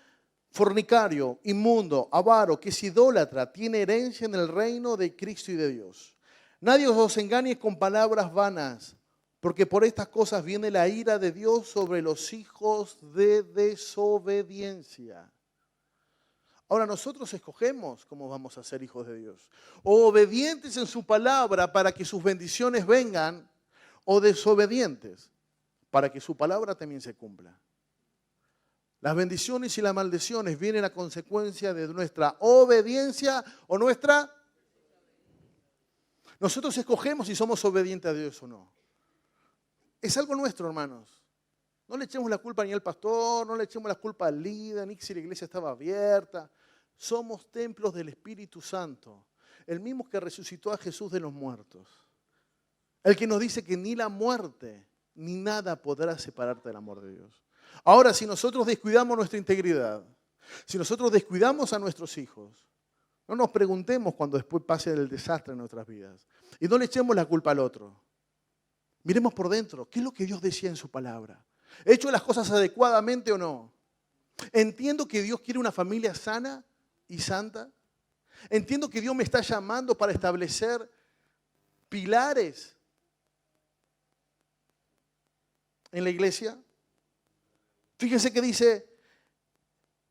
fornicario, inmundo, avaro, que es idólatra, tiene herencia en el reino de Cristo y de Dios. Nadie os engañe con palabras vanas, porque por estas cosas viene la ira de Dios sobre los hijos de desobediencia. Ahora nosotros escogemos cómo vamos a ser hijos de Dios. O obedientes en su palabra para que sus bendiciones vengan, o desobedientes para que su palabra también se cumpla. Las bendiciones y las maldiciones vienen a consecuencia de nuestra obediencia o nuestra... Nosotros escogemos si somos obedientes a Dios o no. Es algo nuestro, hermanos. No le echemos la culpa ni al pastor, no le echemos la culpa al líder, ni si la iglesia estaba abierta. Somos templos del Espíritu Santo, el mismo que resucitó a Jesús de los muertos. El que nos dice que ni la muerte ni nada podrá separarte del amor de Dios. Ahora, si nosotros descuidamos nuestra integridad, si nosotros descuidamos a nuestros hijos, no nos preguntemos cuando después pase el desastre en nuestras vidas. Y no le echemos la culpa al otro. Miremos por dentro, ¿qué es lo que Dios decía en su palabra? ¿He hecho las cosas adecuadamente o no? ¿Entiendo que Dios quiere una familia sana y santa? ¿Entiendo que Dios me está llamando para establecer pilares en la iglesia? Fíjense que dice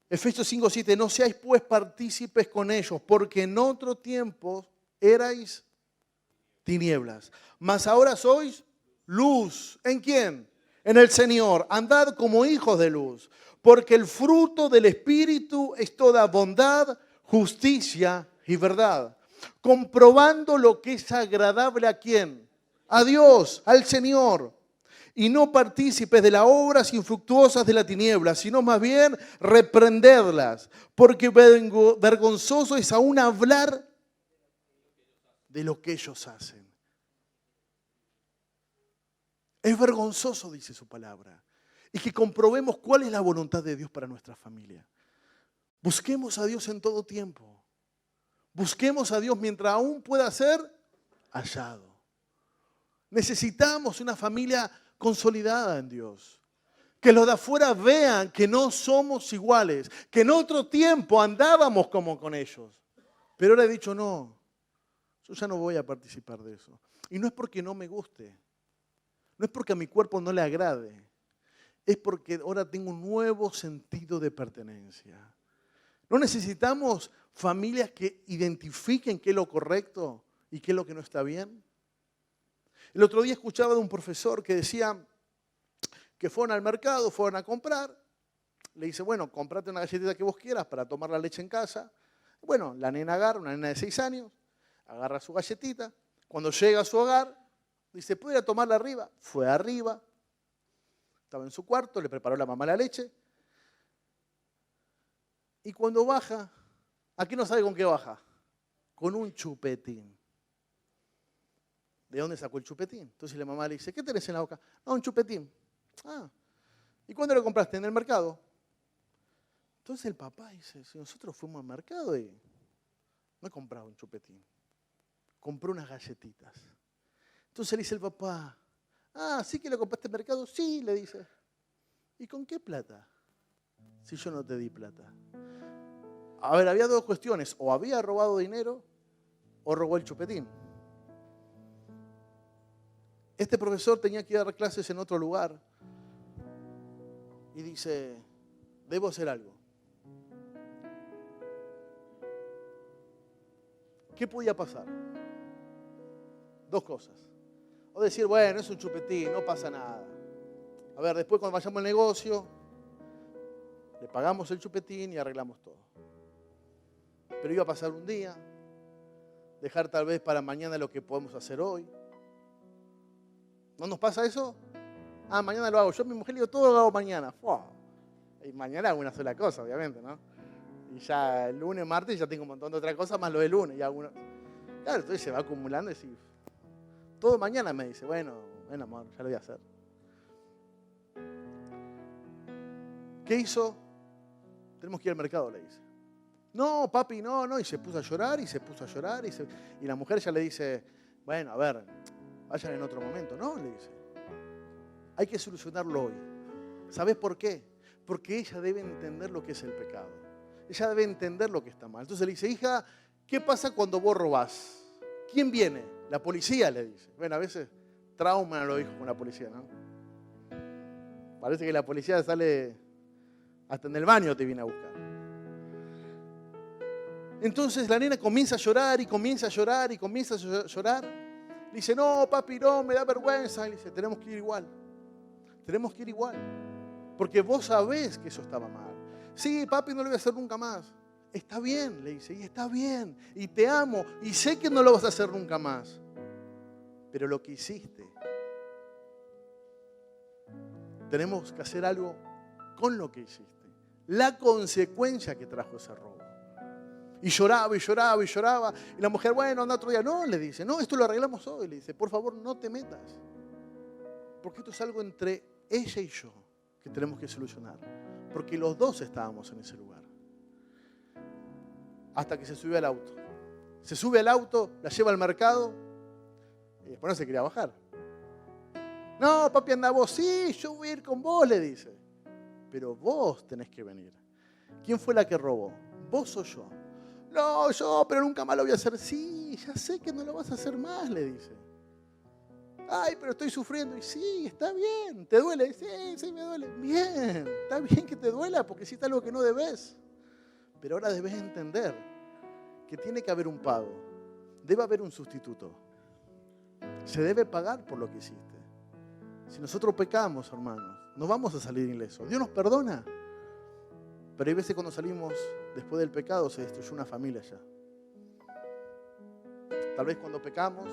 Efesios 5:7, no seáis pues partícipes con ellos, porque en otro tiempo erais tinieblas, mas ahora sois luz. ¿En quién? En el Señor. Andad como hijos de luz, porque el fruto del Espíritu es toda bondad, justicia y verdad, comprobando lo que es agradable a quién, a Dios, al Señor. y no partícipes de las obras infructuosas de la tiniebla, sino más bien reprenderlas, porque vergonzoso es aún hablar de lo que ellos hacen. Es vergonzoso, dice su palabra, y que comprobemos cuál es la voluntad de Dios para nuestra familia. Busquemos a Dios en todo tiempo. Busquemos a Dios mientras aún pueda ser hallado. Necesitamos una familia consolidada en Dios. Que los de afuera vean que no somos iguales, que en otro tiempo andábamos como con ellos. Pero ahora he dicho, no, yo ya no voy a participar de eso. Y no es porque no me guste, no es porque a mi cuerpo no le agrade, es porque ahora tengo un nuevo sentido de pertenencia. No necesitamos familias que identifiquen qué es lo correcto y qué es lo que no está bien. El otro día escuchaba de un profesor que decía que fueron al mercado, fueron a comprar. Le dice, bueno, comprate una galletita que vos quieras para tomar la leche en casa. Bueno, la nena agarra, una nena de 6 años, agarra su galletita. Cuando llega a su hogar, dice, ¿puedo ir a tomarla arriba? Fue arriba. Estaba en su cuarto, le preparó la mamá la leche. Y cuando baja, aquí no sabe con qué baja. Con un chupetín. ¿De dónde sacó el chupetín? Entonces la mamá le dice, ¿qué tenés en la boca? No, un chupetín. Ah, ¿y cuándo lo compraste? ¿En el mercado? Entonces el papá dice, si nosotros fuimos al mercado y no he comprado un chupetín, compré unas galletitas. Entonces le dice el papá, ah, ¿sí que lo compraste en el mercado? Sí, le dice. ¿Y con qué plata? Si yo no te di plata. A ver, había dos cuestiones, o había robado dinero o robó el chupetín. Este profesor tenía que ir a dar clases en otro lugar y dice, debo hacer algo. ¿Qué podía pasar? Dos cosas. O decir, bueno, es un chupetín, no pasa nada. A ver, después cuando vayamos al negocio, le pagamos el chupetín y arreglamos todo. Pero iba a pasar un día, dejar tal vez para mañana lo que podemos hacer hoy. ¿No nos pasa eso? Ah, mañana lo hago. Yo a mi mujer le digo, todo lo hago mañana. ¡Fua! Y mañana hago una sola cosa, obviamente, ¿no? Y ya el lunes, martes, ya tengo un montón de otras cosas, más lo del lunes. Claro, entonces se va acumulando y sí. Todo mañana me dice, bueno, amor, ya lo voy a hacer. ¿Qué hizo? Tenemos que ir al mercado, le dice. No, papi, no. Y se puso a llorar, y la mujer ya le dice, bueno, a ver, vayan en otro momento. No, le dice. Hay que solucionarlo hoy. ¿Sabés por qué? Porque ella debe entender lo que es el pecado. Ella debe entender lo que está mal. Entonces le dice, hija, ¿qué pasa cuando vos robás? ¿Quién viene? La policía, le dice. Bueno, a veces trauman a los hijos con la policía, ¿no? Parece que la policía sale hasta en el baño, te viene a buscar. Entonces la nena comienza a llorar y comienza a llorar y comienza a llorar. Le dice, no, papi, no, me da vergüenza. Y le dice, tenemos que ir igual. Tenemos que ir igual. Porque vos sabés que eso estaba mal. Sí, papi, no lo voy a hacer nunca más. Está bien, le dice, y está bien. Y te amo. Y sé que no lo vas a hacer nunca más. Pero lo que hiciste, tenemos que hacer algo con lo que hiciste. La consecuencia que trajo ese robo. Y lloraba y lloraba y lloraba. Y la mujer, bueno, anda otro día. No, le dice, no, esto lo arreglamos hoy. Le dice, por favor, no te metas. Porque esto es algo entre ella y yo que tenemos que solucionar. Porque los dos estábamos en ese lugar. Hasta que se subió al auto. Se sube al auto, la lleva al mercado y después no se quería bajar. No, papi, anda vos. Sí, yo voy a ir con vos, le dice. Pero vos tenés que venir. ¿Quién fue la que robó? ¿Vos o yo? No, yo, pero nunca más lo voy a hacer. Sí, ya sé que no lo vas a hacer más, le dice. Ay, pero estoy sufriendo. Y sí, está bien. ¿Te duele? Sí, me duele. Bien, está bien que te duela porque hiciste algo que no debes. Pero ahora debes entender que tiene que haber un pago. Debe haber un sustituto. Se debe pagar por lo que hiciste. Si nosotros pecamos, hermanos, no vamos a salir ilesos. Dios nos perdona. Pero hay veces cuando salimos después del pecado se destruyó una familia ya. Tal vez cuando pecamos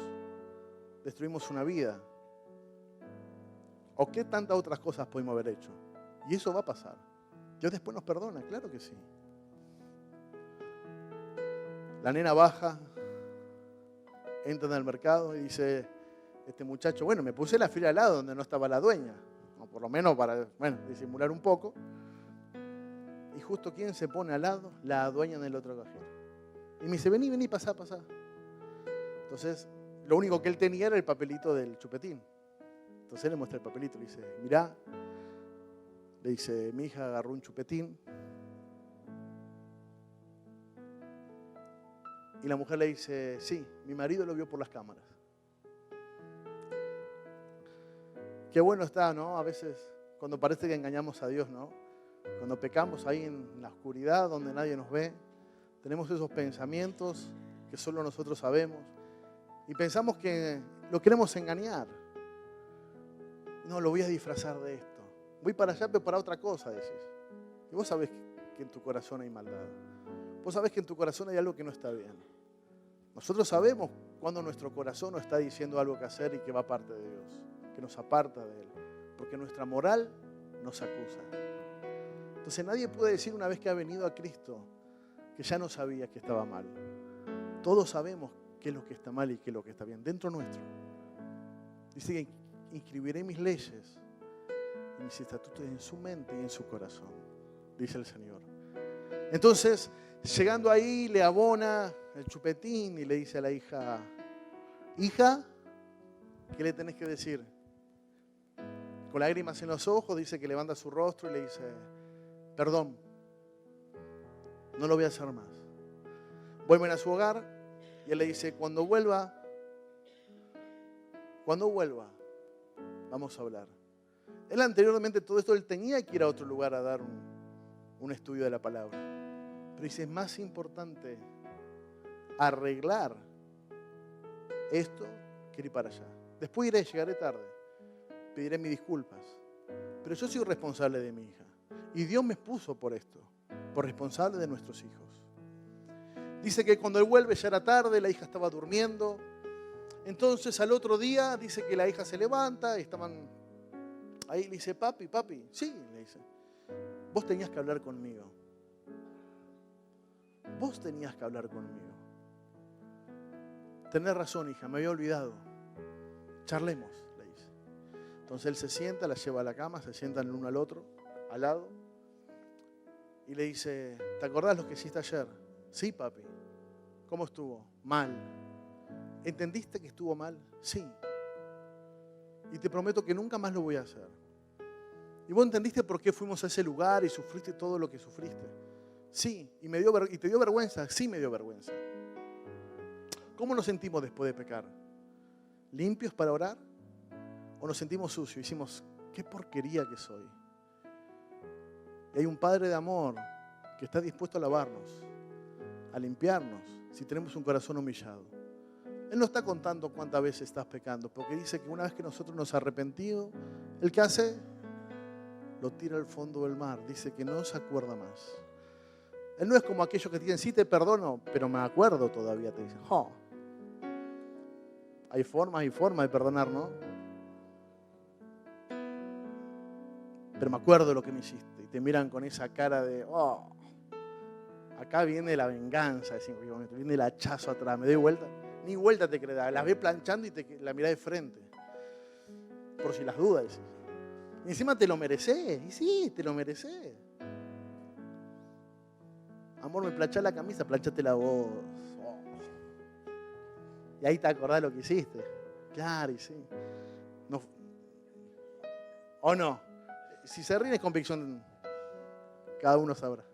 destruimos una vida. ¿O qué tantas otras cosas podemos haber hecho? Y eso va a pasar. Dios después nos perdona, claro que sí. La nena baja, entra en el mercado y dice, este muchacho, bueno, me puse la fila al lado donde no estaba la dueña, o por lo menos para, disimular un poco. Y justo ¿quién se pone al lado? La dueña del otro cajero. Y me dice, vení, pasá. Entonces, lo único que él tenía era el papelito del chupetín. Entonces él le muestra el papelito, le dice, mirá, le dice, mi hija agarró un chupetín. Y la mujer le dice, sí, mi marido lo vio por las cámaras. Qué bueno está, ¿no? A veces, cuando parece que engañamos a Dios, ¿no? Cuando pecamos ahí en la oscuridad, donde nadie nos ve, tenemos esos pensamientos que solo nosotros sabemos. Y pensamos que lo queremos engañar. No, lo voy a disfrazar de esto. Voy para allá, pero para otra cosa, decís. Y vos sabés que en tu corazón hay maldad. Vos sabés que en tu corazón hay algo que no está bien. Nosotros sabemos cuando nuestro corazón nos está diciendo algo que hacer y que va aparte de Dios, que nos aparta de Él. Porque nuestra moral nos acusa. Entonces nadie puede decir una vez que ha venido a Cristo que ya no sabía que estaba mal. Todos sabemos qué es lo que está mal y qué es lo que está bien dentro nuestro. Dice que inscribiré mis leyes y mis estatutos en su mente y en su corazón, dice el Señor. Entonces, llegando ahí, le abona el chupetín y le dice a la hija, hija, ¿qué le tenés que decir? Con lágrimas en los ojos, dice que levanta su rostro y le dice, perdón, no lo voy a hacer más. Vuelven a su hogar y él le dice, cuando vuelva, vamos a hablar. Él anteriormente todo esto, él tenía que ir a otro lugar a dar un estudio de la palabra. Pero dice, es más importante arreglar esto que ir para allá. Después iré, llegaré tarde, pediré mis disculpas. Pero yo soy responsable de mi hija. Y Dios me puso por esto, por responsable de nuestros hijos. Dice que cuando él vuelve ya era tarde, la hija estaba durmiendo. Entonces al otro día dice que la hija se levanta y estaban ahí. Le dice, papi, sí, le dice, vos tenías que hablar conmigo. Vos tenías que hablar conmigo. Tenés razón, hija, me había olvidado. Charlemos, le dice. Entonces él se sienta, la lleva a la cama, se sientan el uno al otro, al lado. Y le dice, ¿te acordás lo que hiciste ayer? Sí, papi. ¿Cómo estuvo? Mal. ¿Entendiste que estuvo mal? Sí. Y te prometo que nunca más lo voy a hacer. ¿Y vos entendiste por qué fuimos a ese lugar y sufriste todo lo que sufriste? Sí. ¿Y te dio vergüenza? Sí, me dio vergüenza. ¿Cómo nos sentimos después de pecar? ¿Limpios para orar? ¿O nos sentimos sucios y decimos, qué porquería que soy? Y hay un Padre de amor que está dispuesto a lavarnos, a limpiarnos, si tenemos un corazón humillado. Él no está contando cuántas veces estás pecando, porque dice que una vez que nosotros nos arrepentimos, ¿el qué hace? Lo tira al fondo del mar. Dice que no se acuerda más. Él no es como aquellos que dicen, sí te perdono, pero me acuerdo todavía. Te dicen, hay formas y formas de perdonar, ¿no? Pero me acuerdo de lo que me hiciste. Y te miran con esa cara de, acá viene la venganza. Viene el hachazo atrás. Me doy vuelta. Ni vuelta te creas. Las ves planchando y la mirás de frente. Por si las dudas. Decís. Y encima te lo mereces. Y sí, te lo mereces. Amor, me planchás la camisa, planchatela vos. Y ahí te acordás lo que hiciste. Claro, y sí. No. ¿O no? Si se ríe es convicción, cada uno sabrá.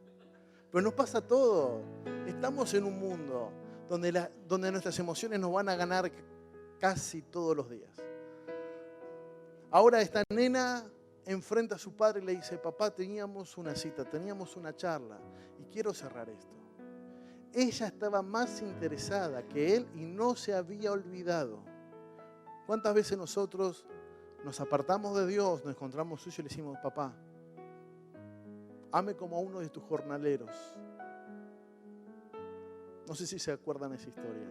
Pero nos pasa todo. Estamos en un mundo donde nuestras emociones nos van a ganar casi todos los días. Ahora esta nena enfrenta a su padre y le dice, papá, teníamos una cita, teníamos una charla y quiero cerrar esto. Ella estaba más interesada que él y no se había olvidado. ¿Cuántas veces nosotros nos apartamos de Dios, nos encontramos sucios y le decimos, papá, ame como a uno de tus jornaleros? No sé si se acuerdan de esa historia.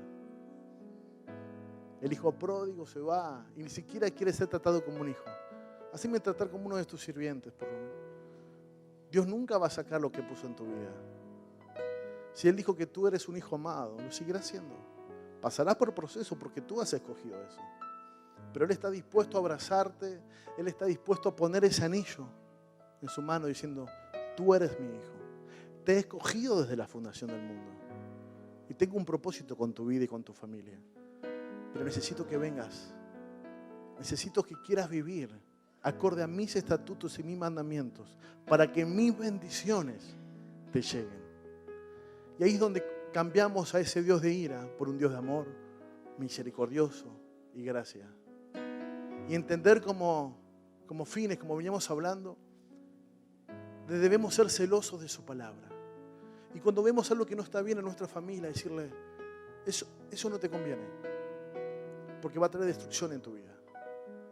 El hijo pródigo se va y ni siquiera quiere ser tratado como un hijo. Haceme tratar como uno de tus sirvientes, por lo menos. Dios nunca va a sacar lo que puso en tu vida. Si Él dijo que tú eres un hijo amado, lo seguirá haciendo. Pasarás por proceso porque tú has escogido eso. Pero Él está dispuesto a abrazarte, Él está dispuesto a poner ese anillo en su mano diciendo, tú eres mi hijo. Te he escogido desde la fundación del mundo. Y tengo un propósito con tu vida y con tu familia. Pero necesito que vengas. Necesito que quieras vivir acorde a mis estatutos y mis mandamientos para que mis bendiciones te lleguen. Y ahí es donde cambiamos a ese Dios de ira por un Dios de amor, misericordioso y gracia. Y entender como fines, como veníamos hablando, debemos ser celosos de su palabra. Y cuando vemos algo que no está bien en nuestra familia, decirle, eso no te conviene, porque va a traer destrucción en tu vida.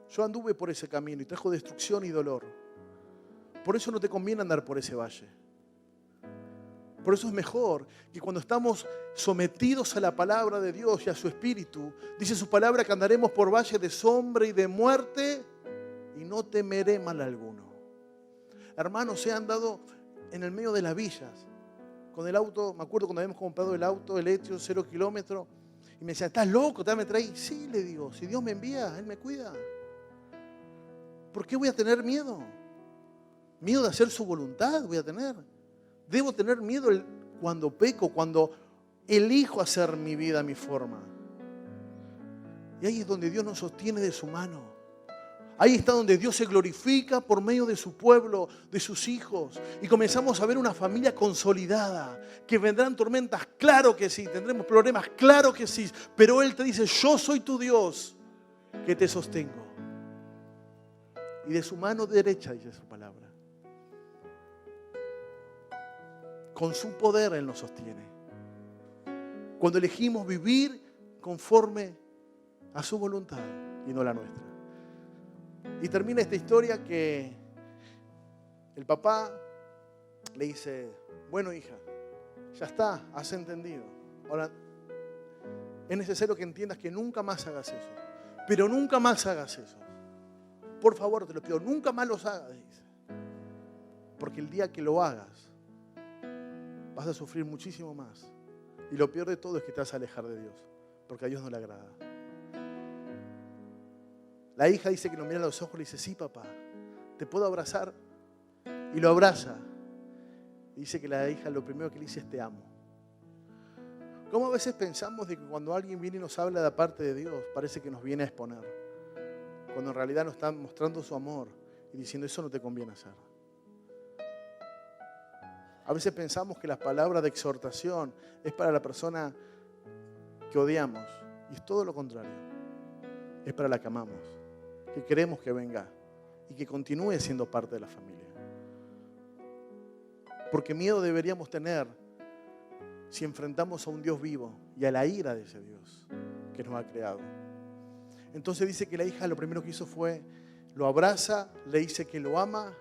Yo anduve por ese camino y trajo destrucción y dolor. Por eso no te conviene andar por ese valle. Por eso es mejor que cuando estamos sometidos a la palabra de Dios y a su Espíritu, dice su palabra que andaremos por valle de sombra y de muerte y no temeré mal alguno. Hermanos, he andado en el medio de las villas con el auto, me acuerdo cuando habíamos comprado el auto eléctrico 0 kilómetros y me decían, ¿estás loco? ¿Te me traes? Sí, le digo, si Dios me envía, Él me cuida. ¿Por qué voy a tener miedo? Miedo de hacer su voluntad voy a tener. Debo tener miedo cuando peco, cuando elijo hacer mi vida a mi forma. Y ahí es donde Dios nos sostiene de su mano. Ahí está donde Dios se glorifica por medio de su pueblo, de sus hijos. Y comenzamos a ver una familia consolidada. Que vendrán tormentas, claro que sí. Tendremos problemas, claro que sí. Pero Él te dice, yo soy tu Dios que te sostengo. Y de su mano derecha, dice su palabra. Con su poder Él nos sostiene. Cuando elegimos vivir conforme a su voluntad y no la nuestra. Y termina esta historia que el papá le dice, bueno hija, ya está, has entendido. Ahora, es necesario que entiendas que nunca más hagas eso. Pero nunca más hagas eso. Por favor, te lo pido, nunca más los hagas, dice. Porque el día que lo hagas, vas a sufrir muchísimo más. Y lo peor de todo es que te vas a alejar de Dios, porque a Dios no le agrada. La hija dice que lo mira a los ojos y le dice, sí papá, ¿te puedo abrazar? Y lo abraza. Y dice que la hija lo primero que le dice es te amo. ¿Cómo a veces pensamos de que cuando alguien viene y nos habla de parte de Dios, parece que nos viene a exponer? Cuando en realidad nos está mostrando su amor y diciendo eso no te conviene hacer. A veces pensamos que las palabras de exhortación es para la persona que odiamos. Y es todo lo contrario. Es para la que amamos. Que queremos que venga. Y que continúe siendo parte de la familia. Porque miedo deberíamos tener si enfrentamos a un Dios vivo y a la ira de ese Dios que nos ha creado. Entonces dice que la hija lo primero que hizo fue, lo abraza, le dice que lo ama.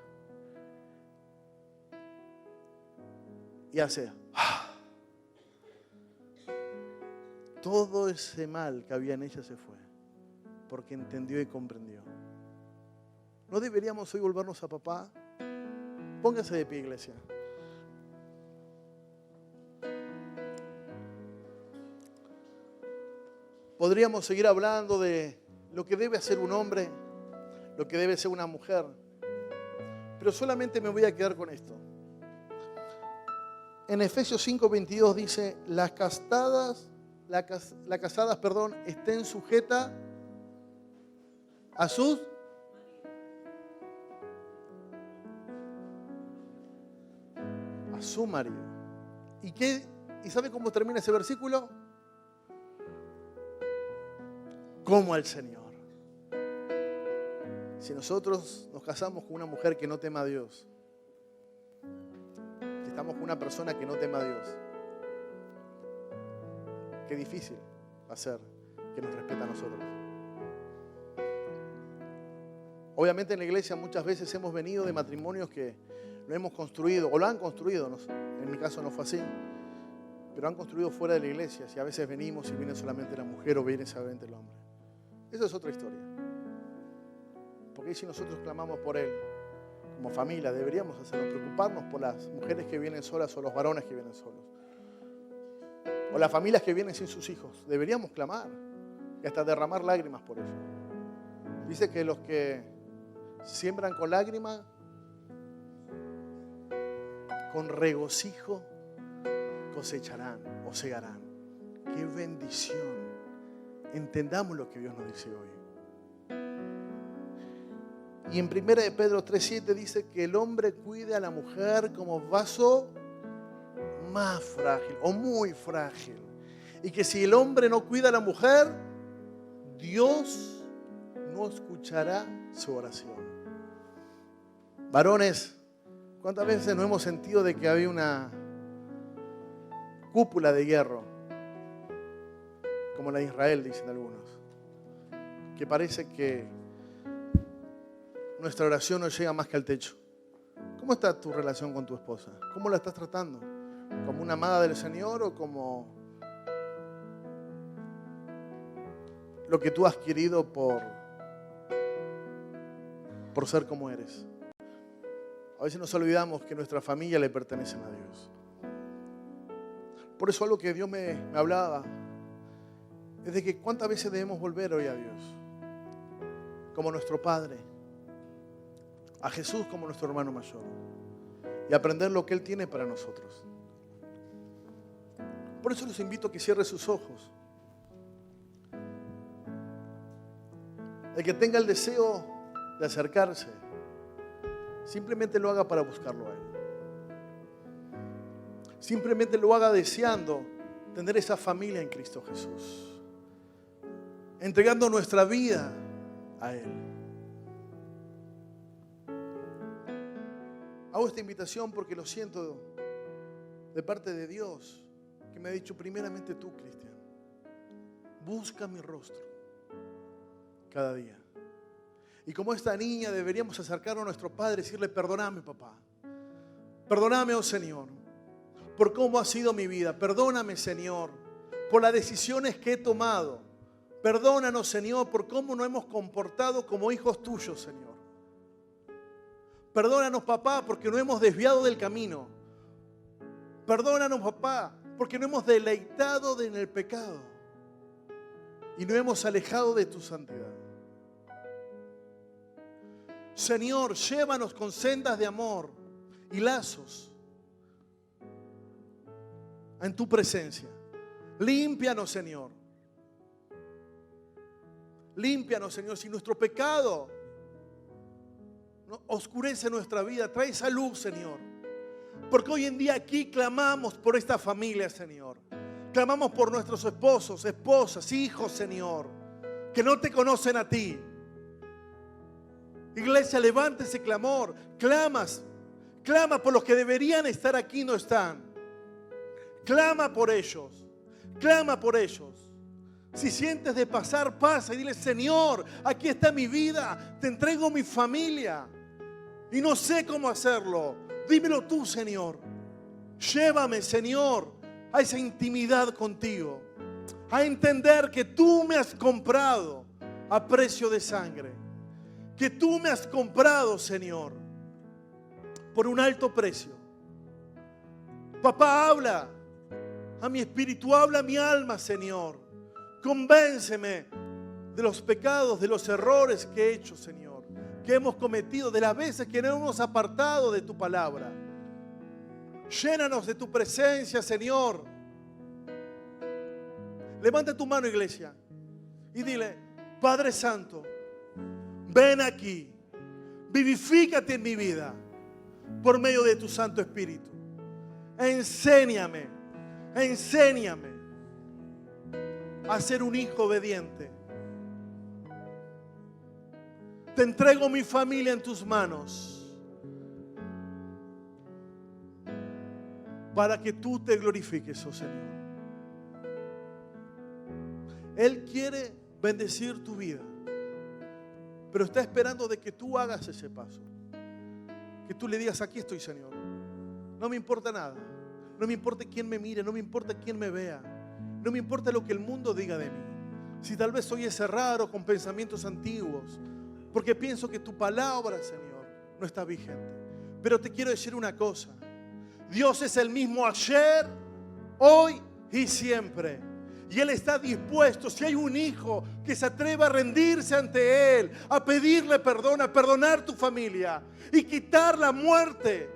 Y hace, todo ese mal que había en ella se fue, porque entendió y comprendió. ¿No deberíamos hoy volvernos a papá? Póngase de pie, iglesia. Podríamos seguir hablando de lo que debe hacer un hombre, lo que debe ser una mujer, pero solamente me voy a quedar con esto. En Efesios 5:22 dice, las casadas, estén sujetas a su marido. ¿Y sabe cómo termina ese versículo? Como al Señor. Si nosotros nos casamos con una mujer que no tema a Dios, estamos con una persona que no tema a Dios, qué difícil va a ser que nos respete a nosotros. Obviamente en la iglesia muchas veces hemos venido de matrimonios que lo hemos construido, o lo han construido, en mi caso no fue así, pero han construido fuera de la iglesia. Si a veces venimos y viene solamente la mujer o viene solamente el hombre. Esa es otra historia. Porque si nosotros clamamos por Él, como familia, deberíamos hacerlo, preocuparnos por las mujeres que vienen solas o los varones que vienen solos. O las familias que vienen sin sus hijos. Deberíamos clamar y hasta derramar lágrimas por ellos. Dice que los que siembran con lágrimas, con regocijo cosecharán o segarán. ¡Qué bendición! Entendamos lo que Dios nos dice hoy. Y en 1 de Pedro 3:7 dice que el hombre cuide a la mujer como vaso más frágil o muy frágil. Y que si el hombre no cuida a la mujer, Dios no escuchará su oración. Varones, ¿cuántas veces no hemos sentido de que había una cúpula de hierro, como la de Israel, dicen algunos, que parece que nuestra oración no llega más que al techo? ¿Cómo está tu relación con tu esposa? ¿Cómo la estás tratando? ¿Como una amada del Señor o como lo que tú has querido por ser como eres? A veces nos olvidamos que nuestra familia le pertenece a Dios. Por eso algo que Dios me hablaba es de que cuántas veces debemos volver hoy a Dios como nuestro Padre, a Jesús como nuestro hermano mayor, y aprender lo que Él tiene para nosotros. Por eso los invito a que cierren sus ojos. El que tenga el deseo de acercarse, simplemente lo haga para buscarlo a Él. Simplemente lo haga deseando tener esa familia en Cristo Jesús, entregando nuestra vida a Él. Hago esta invitación porque lo siento de parte de Dios, que me ha dicho primeramente tú, Cristian, busca mi rostro cada día. Y como esta niña deberíamos acercarnos a nuestro Padre y decirle: perdóname, papá, perdóname, oh Señor, por cómo ha sido mi vida. Perdóname, Señor, por las decisiones que he tomado. Perdónanos, Señor, por cómo nos hemos comportado como hijos tuyos, Señor. Perdónanos, papá, porque no hemos desviado del camino. Perdónanos, papá, porque no hemos deleitado en el pecado y no hemos alejado de tu santidad. Señor, llévanos con sendas de amor y lazos en tu presencia. Límpianos, Señor. Límpianos, Señor, si nuestro pecado oscurece nuestra vida, trae esa luz, Señor. Porque hoy en día aquí clamamos por esta familia, Señor. Clamamos por nuestros esposos, esposas, hijos, Señor, que no te conocen a ti. Iglesia, levanta ese clamor. Clama por los que deberían estar aquí y no están. Clama por ellos. Clama por ellos. Si sientes de pasar, pasa y dile: Señor, aquí está mi vida, te entrego mi familia y no sé cómo hacerlo. Dímelo tú, Señor. Llévame, Señor, a esa intimidad contigo, a entender que tú me has comprado a precio de sangre, que tú me has comprado, Señor, por un alto precio. Papá, habla a mi espíritu, habla a mi alma, Señor. Convénceme de los pecados, de los errores que he hecho, Señor, que hemos cometido, de las veces que no hemos apartado de tu palabra. Llénanos de tu presencia, Señor. Levanta tu mano, iglesia, y dile: Padre Santo, ven aquí, vivifícate en mi vida por medio de tu Santo Espíritu. Enséñame a ser un hijo obediente. Te entrego mi familia en tus manos para que tú te glorifiques, oh Señor. Él quiere bendecir tu vida, pero está esperando de que tú hagas ese paso. Que tú le digas: aquí estoy, Señor. No me importa nada. No me importa quién me mire, no me importa quién me vea. No me importa lo que el mundo diga de mí. Si tal vez soy ese raro con pensamientos antiguos, porque pienso que tu palabra, Señor, no está vigente. Pero te quiero decir una cosa. Dios es el mismo ayer, hoy y siempre. Y Él está dispuesto, si hay un hijo que se atreva a rendirse ante Él, a pedirle perdón, a perdonar tu familia y quitar la muerte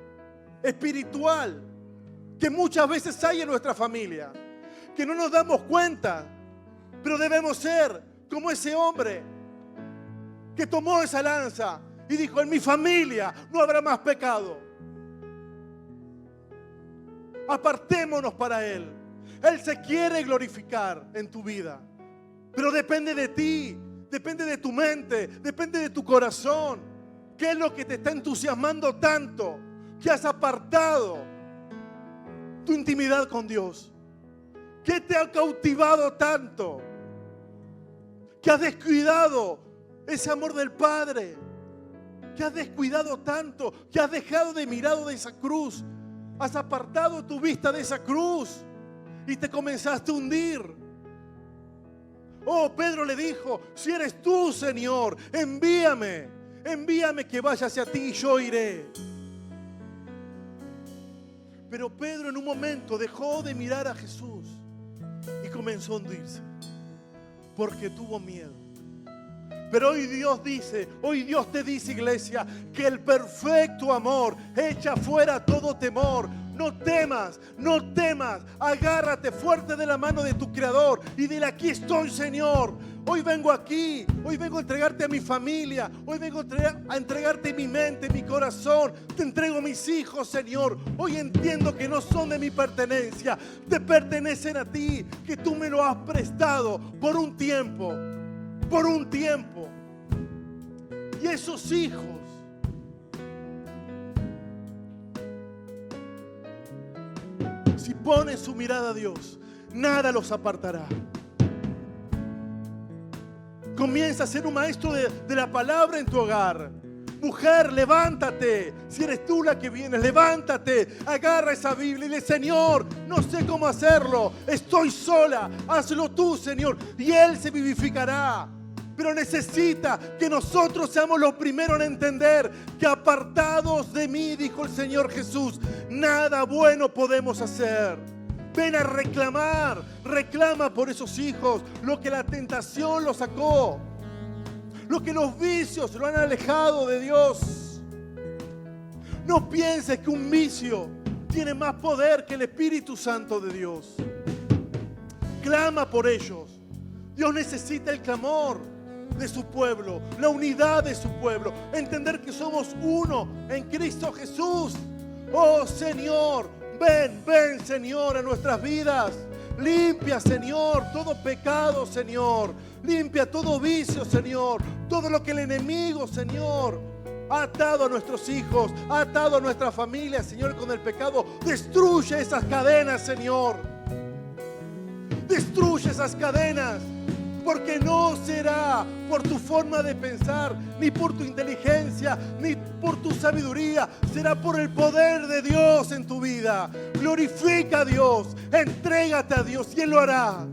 espiritual que muchas veces hay en nuestra familia, que no nos damos cuenta, pero debemos ser como ese hombre que tomó esa lanza y dijo: en mi familia no habrá más pecado. Apartémonos para Él. Él se quiere glorificar en tu vida, pero depende de ti, depende de tu mente, depende de tu corazón. ¿Qué es lo que te está entusiasmando tanto que has apartado tu intimidad con Dios? ¿Qué te ha cautivado tanto que has descuidado ese amor del Padre? ¿Que has descuidado tanto que has dejado de mirar de esa cruz? Has apartado tu vista de esa cruz y te comenzaste a hundir. Oh, Pedro le dijo: si eres tú, Señor, envíame que vaya hacia ti y yo iré. Pero Pedro en un momento dejó de mirar a Jesús y comenzó a hundirse porque tuvo miedo. Pero hoy Dios te dice, iglesia, que el perfecto amor echa fuera todo temor. No temas, no temas. Agárrate fuerte de la mano de tu Creador y dile: aquí estoy, Señor. Hoy vengo aquí, hoy vengo a entregarte a mi familia, hoy vengo a entregarte mi mente, mi corazón. Te entrego mis hijos, Señor. Hoy entiendo que no son de mi pertenencia, te pertenecen a ti, que tú me lo has prestado por un tiempo. Por un tiempo. Y esos hijos si ponen su mirada a Dios, nada los apartará. Comienza a ser un maestro de la palabra en tu hogar. Mujer, levántate. Si eres tú la que vienes, levántate. Agarra esa Biblia y dile: Señor, no sé cómo hacerlo. Estoy sola. Hazlo tú, Señor. Y Él se vivificará. Pero necesita que nosotros seamos los primeros en entender que apartados de mí, dijo el Señor Jesús, nada bueno podemos hacer. Ven a reclamar. Reclama por esos hijos lo que la tentación los sacó, lo que los vicios lo han alejado de Dios. No pienses que un vicio tiene más poder que el Espíritu Santo de Dios. Clama por ellos. Dios necesita el clamor de su pueblo, la unidad de su pueblo, entender que somos uno en Cristo Jesús. Oh Señor, ven Señor a nuestras vidas. Limpia, Señor, todo pecado, Señor. Limpia todo vicio, Señor. Todo lo que el enemigo, Señor, ha atado a nuestros hijos, ha atado a nuestra familia, Señor, con el pecado. Destruye esas cadenas, Señor. Destruye esas cadenas. Porque no será por tu forma de pensar, ni por tu inteligencia, ni por tu sabiduría. Será por el poder de Dios en tu vida. Glorifica a Dios, entrégate a Dios y Él lo hará.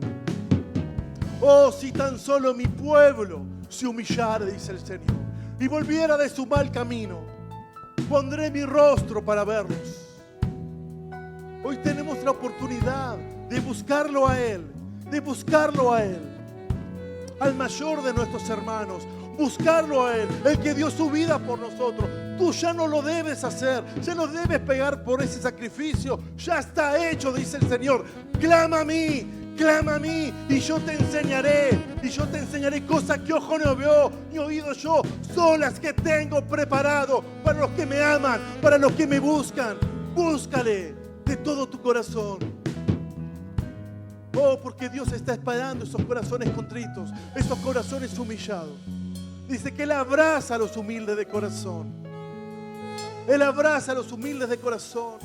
Oh, si tan solo mi pueblo se humillara, dice el Señor, y volviera de su mal camino, pondré mi rostro para verlos. Hoy tenemos la oportunidad de buscarlo a Él, al mayor de nuestros hermanos, buscarlo a Él, el que dio su vida por nosotros. Tú ya no lo debes hacer, ya no debes pagar por ese sacrificio, ya está hecho, dice el Señor. Clama a mí, y yo te enseñaré cosas que ojo no vio, ni oído yo, son las que tengo preparado para los que me aman, para los que me buscan. Búscale de todo tu corazón. Oh, porque Dios está esperando esos corazones contritos, esos corazones humillados. Dice que Él abraza a los humildes de corazón. Él abraza a los humildes de corazón.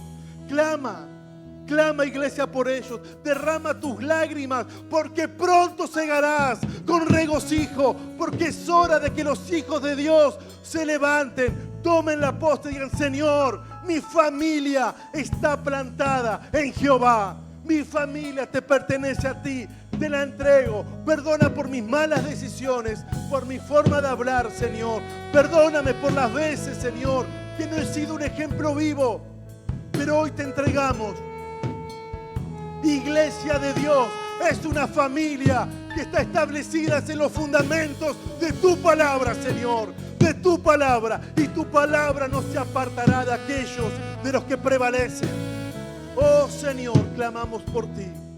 Clama, iglesia, por ellos. Derrama tus lágrimas, porque pronto segarás con regocijo, porque es hora de que los hijos de Dios se levanten, tomen la posta y digan: Señor, mi familia está plantada en Jehová. Mi familia te pertenece a ti. te la entrego. Perdona por mis malas decisiones, por mi forma de hablar, Señor. Perdóname por las veces, Señor, que no he sido un ejemplo vivo. Pero hoy te entregamos. Iglesia de Dios es una familia que está establecida en los fundamentos de tu palabra, Señor. De tu palabra. Y tu palabra no se apartará de aquellos de los que prevalecen. Oh Señor, clamamos por ti.